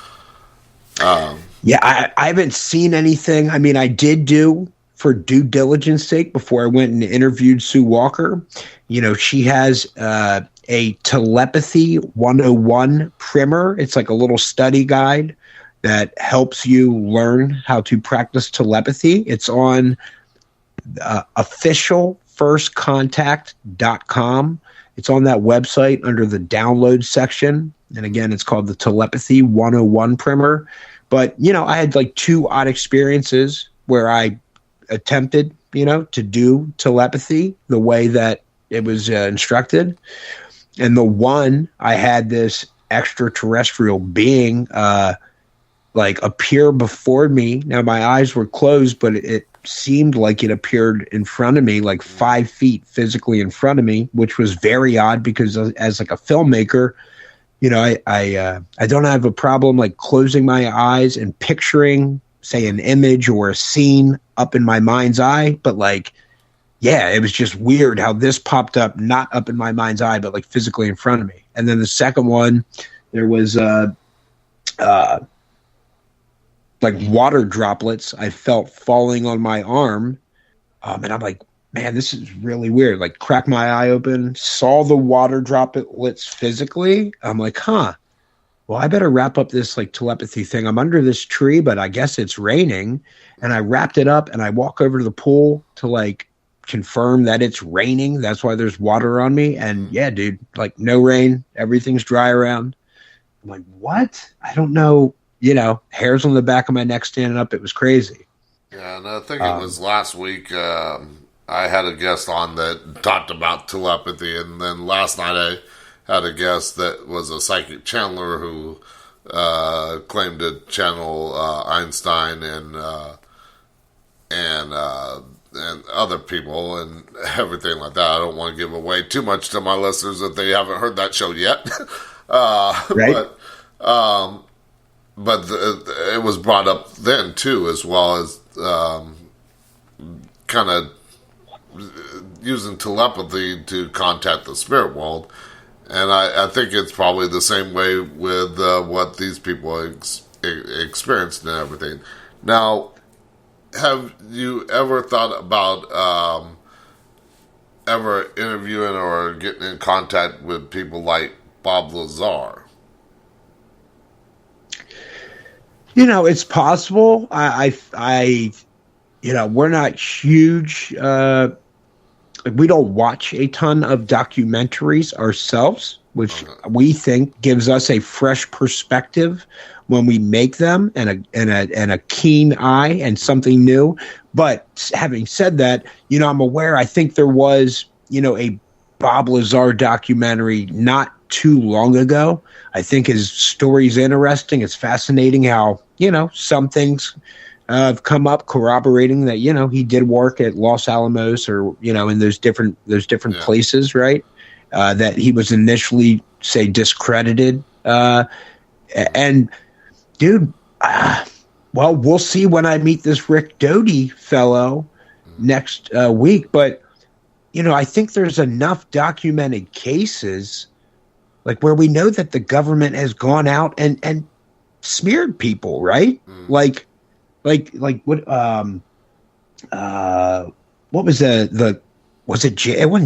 yeah, I haven't seen anything. I mean, I did do, for due diligence sake, before I went and interviewed Sue Walker. She has a telepathy 101 primer. It's like a little study guide that helps you learn how to practice telepathy. It's on officialfirstcontact.com. It's on that website under the download section. And again, it's called the Telepathy 101 primer. But, I had like 2 odd experiences where I attempted, to do telepathy the way that it was instructed. And the one, I had this extraterrestrial being appear before me. Now, my eyes were closed, but it seemed like it appeared in front of me, like 5 feet physically in front of me, which was very odd because as like a filmmaker, I don't have a problem like closing my eyes and picturing, say, an image or a scene up in my mind's eye. But it was just weird how this popped up, not up in my mind's eye, but like physically in front of me. And then the second one, there was like water droplets I felt falling on my arm. And I'm like, man, this is really weird. Like, cracked my eye open, saw the water droplets physically. I'm like, well, I better wrap up this like telepathy thing. I'm under this tree, but I guess it's raining. And I wrapped it up and I walk over to the pool to like confirm that it's raining. That's why there's water on me. And yeah, dude, like no rain. Everything's dry around. I'm like, what? I don't know. Hairs on the back of my neck standing up. It was crazy. Yeah, and I think it was last week I had a guest on that talked about telepathy, and then last night I had a guest that was a psychic channeler who claimed to channel Einstein and other people and everything like that. I don't want to give away too much to my listeners if they haven't heard that show yet. Right. But it was brought up then too, as well as kind of using telepathy to contact the spirit world. And I think it's probably the same way with what these people experienced and everything. Now, have you ever thought about ever interviewing or getting in contact with people like Bob Lazar? It's possible. I we're not huge. We don't watch a ton of documentaries ourselves, which we think gives us a fresh perspective when we make them and a keen eye and something new. But having said that, I'm aware. I think there was, a Bob Lazar documentary not too long ago. I think his story's interesting. It's fascinating how, some things have come up corroborating that, he did work at Los Alamos or, in those different places, right? That he was initially, say, discredited. And dude, well, we'll see when I meet this Rick Doty fellow next week. But, I think there's enough documented cases like where we know that the government has gone out and smeared people, right? Like what was it wasn't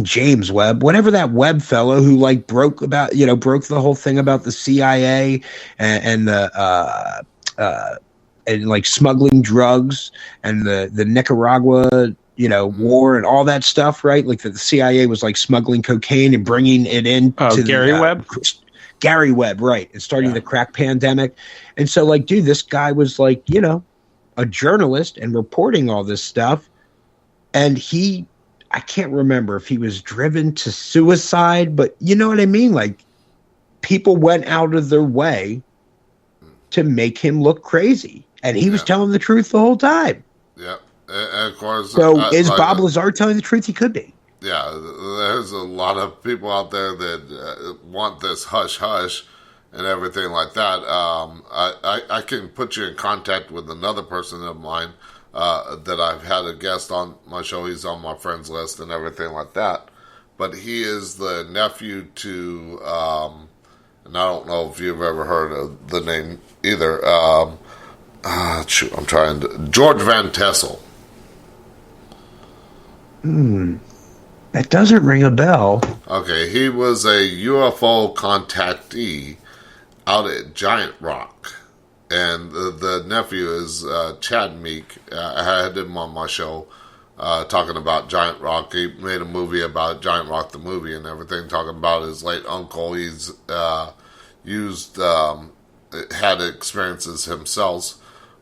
James Webb, whatever that Webb fellow who like broke the whole thing about the CIA and the and like smuggling drugs and the Nicaragua war and all that stuff, right? Like the CIA was like smuggling cocaine and bringing it in to Gary Webb? Gary Webb, right, and starting the crack pandemic. And so like, dude, this guy was like, a journalist and reporting all this stuff. And I can't remember if he was driven to suicide, but you know what I mean? Like people went out of their way to make him look crazy. And he was telling the truth the whole time. Yeah. And of course, so is Bob Lazar telling the truth? He could be. Yeah, there's a lot of people out there that want this hush-hush and everything like that. I can put you in contact with another person of mine that I've had a guest on my show. He's on my friends list and everything like that. But he is the nephew to, and I don't know if you've ever heard of the name either. George Van Tessel. That doesn't ring a bell. Okay, he was a UFO contactee out at Giant Rock. And the nephew is Chad Meek. I had him on my show talking about Giant Rock. He made a movie about Giant Rock, the movie, and everything, talking about his late uncle. He's had experiences himself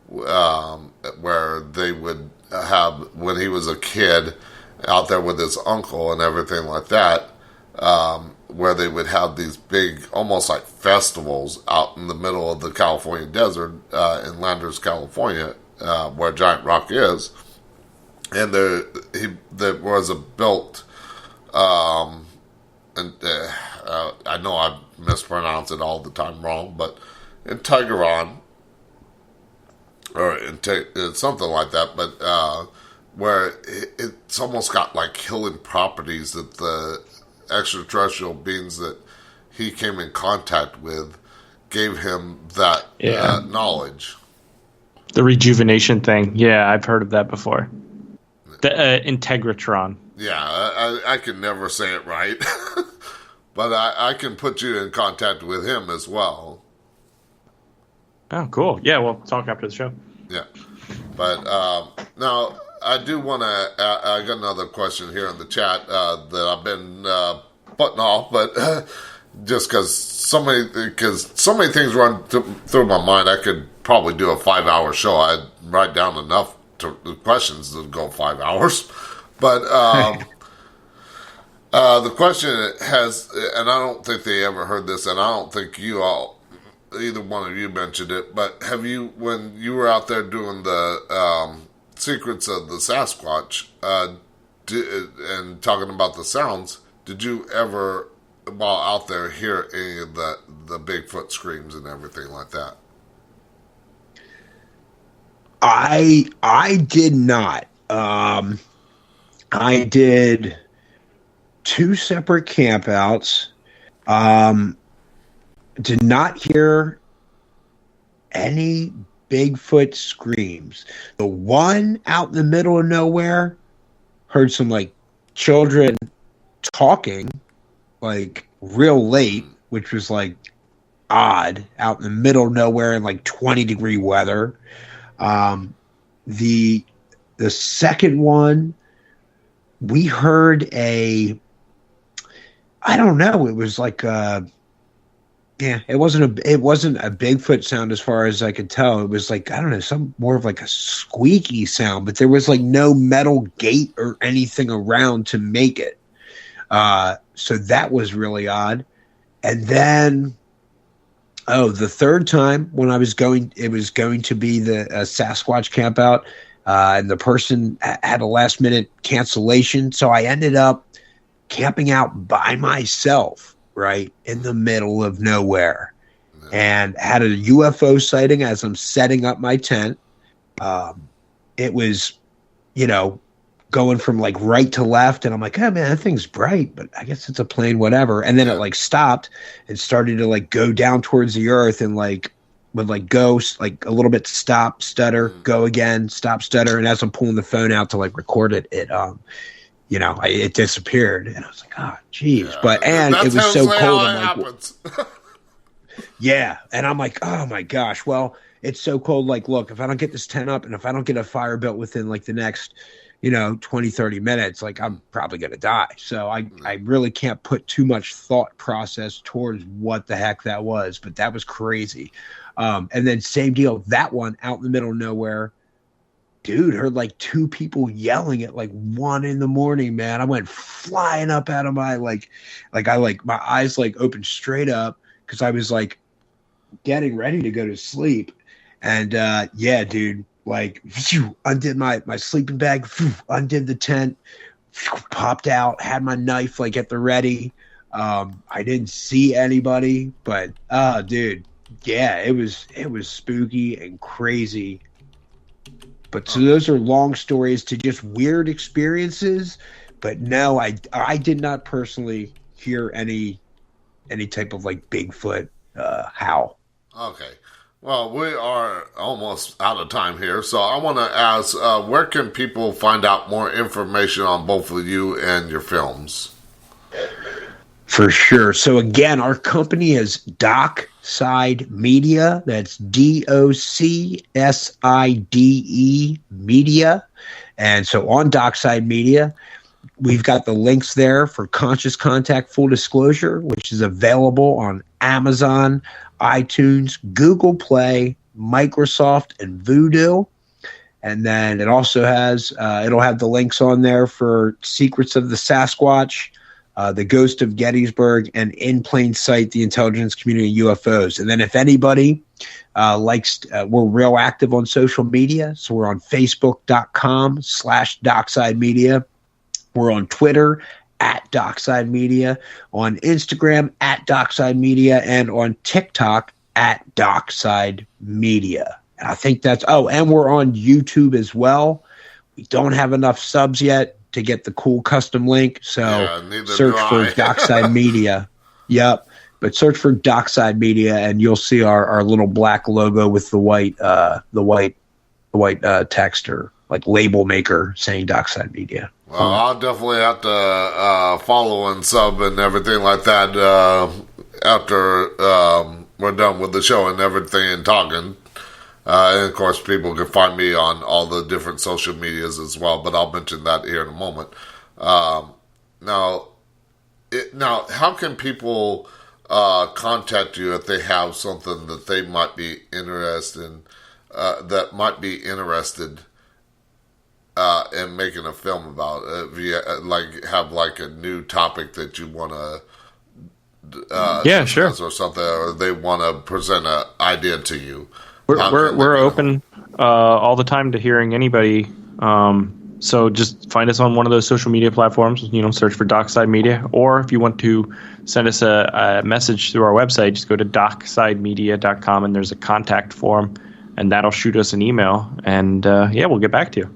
where they would have, when he was a kid, out there with his uncle and everything like that, where they would have these big, almost like festivals out in the middle of the California desert, in Landers, California, where Giant Rock is. And there was a built, and I know I mispronounce it all the time wrong, but Integron, or something like that, but where it's almost got like healing properties that the extraterrestrial beings that he came in contact with gave him that knowledge. The rejuvenation thing. Yeah, I've heard of that before. The Integratron. Yeah, I can never say it right. But I can put you in contact with him as well. Oh, cool. Yeah, we'll talk after the show. Yeah. But now, I do want to, I got another question here in the chat that I've been putting off, but just because so many things run through my mind, I could probably do a 5-hour show. I'd write down enough questions to go 5 hours. But the question has, and I don't think they ever heard this, and I don't think you all, either one of you mentioned it, but have you, when you were out there doing the secrets of the Sasquatch and talking about the sounds, did you ever, while out there, hear any of the Bigfoot screams and everything like that? I did not. I did 2 separate campouts. Did not hear any Bigfoot screams. The one out in the middle of nowhere, heard some like children talking like real late, which was like odd, out in the middle of nowhere in like 20-degree weather. The second one, we heard I don't know, it was like it wasn't a Bigfoot sound as far as I could tell. It was like, I don't know, some more of like a squeaky sound, but there was like no metal gate or anything around to make it. So that was really odd. And then, the third time when it was going to be the Sasquatch campout, and the person had a last minute cancellation. So I ended up camping out by myself, right in the middle of nowhere, and had a UFO sighting as I'm setting up my tent. It was, going from like right to left, and I'm like, oh man, that thing's bright, but I guess it's a plane, whatever. And then it like stopped and started to like go down towards the earth, and like would like go like a little bit, stop, stutter, go again, stop, stutter. And as I'm pulling the phone out to like record it, it disappeared, and I was like, oh geez. But it was so cold. I'm like, yeah, and I'm like, oh my gosh. Well, it's so cold. Like, look, if I don't get this tent up, and if I don't get a fire built within like the next 20, 30 minutes, like I'm probably going to die. So I really can't put too much thought process towards what the heck that was, but that was crazy. And then same deal, that one out in the middle of nowhere, dude, heard like 2 people yelling at like 1 a.m, man. I went flying up out of my, my eyes like opened straight up, because I was like getting ready to go to sleep. And yeah, dude, like undid my sleeping bag, undid the tent, popped out, had my knife like at the ready. I didn't see anybody, but dude, yeah, it was spooky and crazy. But so those are long stories to just weird experiences. But no, I did not personally hear any type of like Bigfoot howl. Okay. Well, we are almost out of time here, so I want to ask, where can people find out more information on both of you and your films? For sure. So again, our company is Dockside Media. That's DOCSIDE Media. And so on Dockside Media, we've got the links there for Conscious Contact Full Disclosure, which is available on Amazon, iTunes, Google Play, Microsoft, and Vudu. And then it also has, it'll have the links on there for Secrets of the Sasquatch, The Ghost of Gettysburg, and In Plain Sight, the Intelligence Community UFOs. And then if anybody likes, we're real active on social media. So we're on Facebook.com/Dockside Media. We're on Twitter @Dockside Media, on Instagram @Dockside Media, and on TikTok @Dockside Media. And I think that's, and we're on YouTube as well. We don't have enough subs yet to get the cool custom link, so search for Dockside Media. Yep, but search for Dockside Media, and you'll see our little black logo with the white text or like label maker saying Dockside Media. Well, I'll definitely have to follow and sub and everything like that after we're done with the show and everything and talking. And, of course, people can find me on all the different social medias as well, but I'll mention that here in a moment. Now, how can people contact you if they have something that they might be interested in, and making a film about? If you have a new topic that you want to sure, or something, or they want to present an idea to you, we're open all the time to hearing anybody. So just find us on one of those social media platforms. Search for Dockside Media, or if you want to send us a message through our website, just go to docksidemedia.com and there's a contact form, and that'll shoot us an email, and we'll get back to you.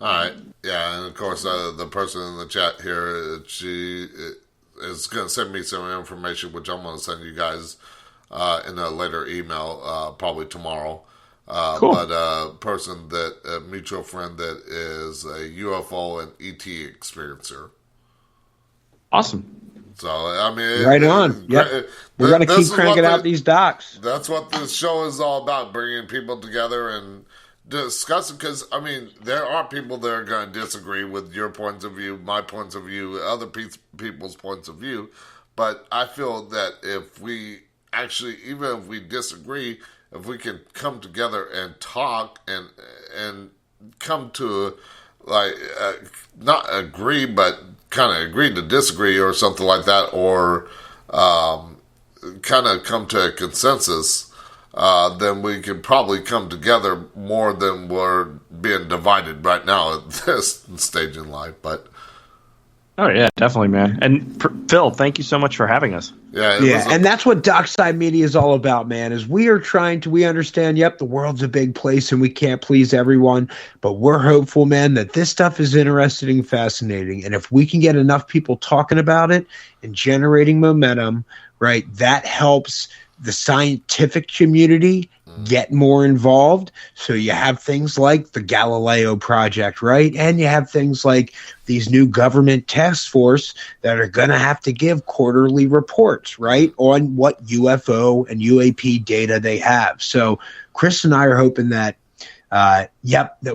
All right. Yeah, and of course, the person in the chat here, she is going to send me some information, which I'm going to send you guys in a later email, probably tomorrow. Cool. But a mutual friend that is a UFO and ET experiencer. Awesome. So, I mean... Right on. Yep. We're going to keep cranking out these docs. That's what this show is all about, bringing people together and discussing, because, I mean, there are people that are going to disagree with your points of view, my points of view, other people's points of view, but I feel that if we actually, even if we disagree, if we can come together and talk and come to, not agree, but kind of agree to disagree or something like that, or kind of come to a consensus, then we can probably come together more than we're being divided right now at this stage in life. But oh yeah, definitely, man. And Phil, thank you so much for having us. Yeah, and that's what Dockside Media is all about, man. Is we understand. Yep, the world's a big place and we can't please everyone, but we're hopeful, man, that this stuff is interesting and fascinating. And if we can get enough people talking about it and generating momentum, right, that helps the scientific community get more involved. So you have things like the Galileo Project, right? And you have things like these new government task force that are going to have to give quarterly reports, right, on what UFO and UAP data they have. So Chris and I are hoping that, that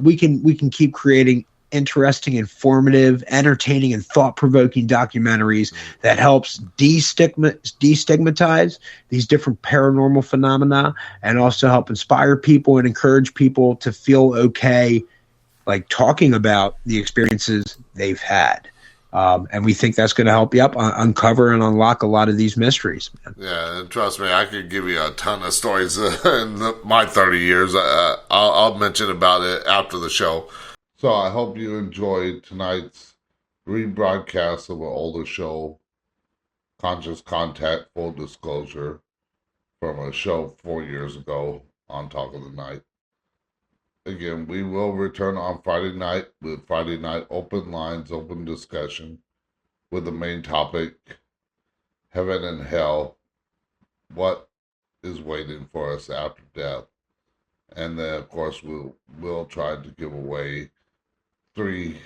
we can keep creating interesting, informative, entertaining, and thought-provoking documentaries that helps destigmatize these different paranormal phenomena, and also help inspire people and encourage people to feel okay, like talking about the experiences they've had. And we think that's going to help you uncover and unlock a lot of these mysteries. Yeah, and trust me, I could give you a ton of stories in my 30 years. I'll mention about it after the show. So I hope you enjoyed tonight's rebroadcast of an older show, Conscious Contact, Full Disclosure, from a show 4 years ago on Talk of the Night. Again, we will return on Friday night with Friday night open lines, open discussion, with the main topic, heaven and hell, what is waiting for us after death. And then, of course, we'll try to give away 3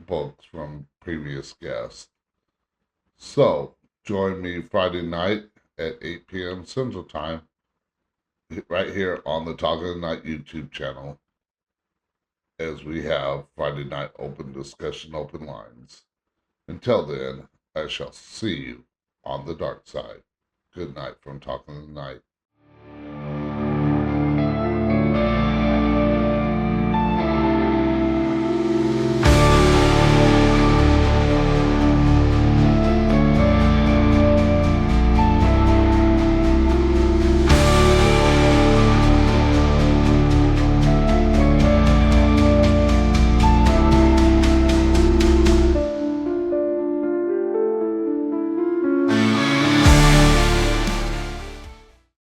books from previous guests. So, join me Friday night at 8 p.m. Central Time, right here on the Talk of the Night YouTube channel, as we have Friday night open discussion, open lines. Until then, I shall see you on the dark side. Good night from Talk of the Night.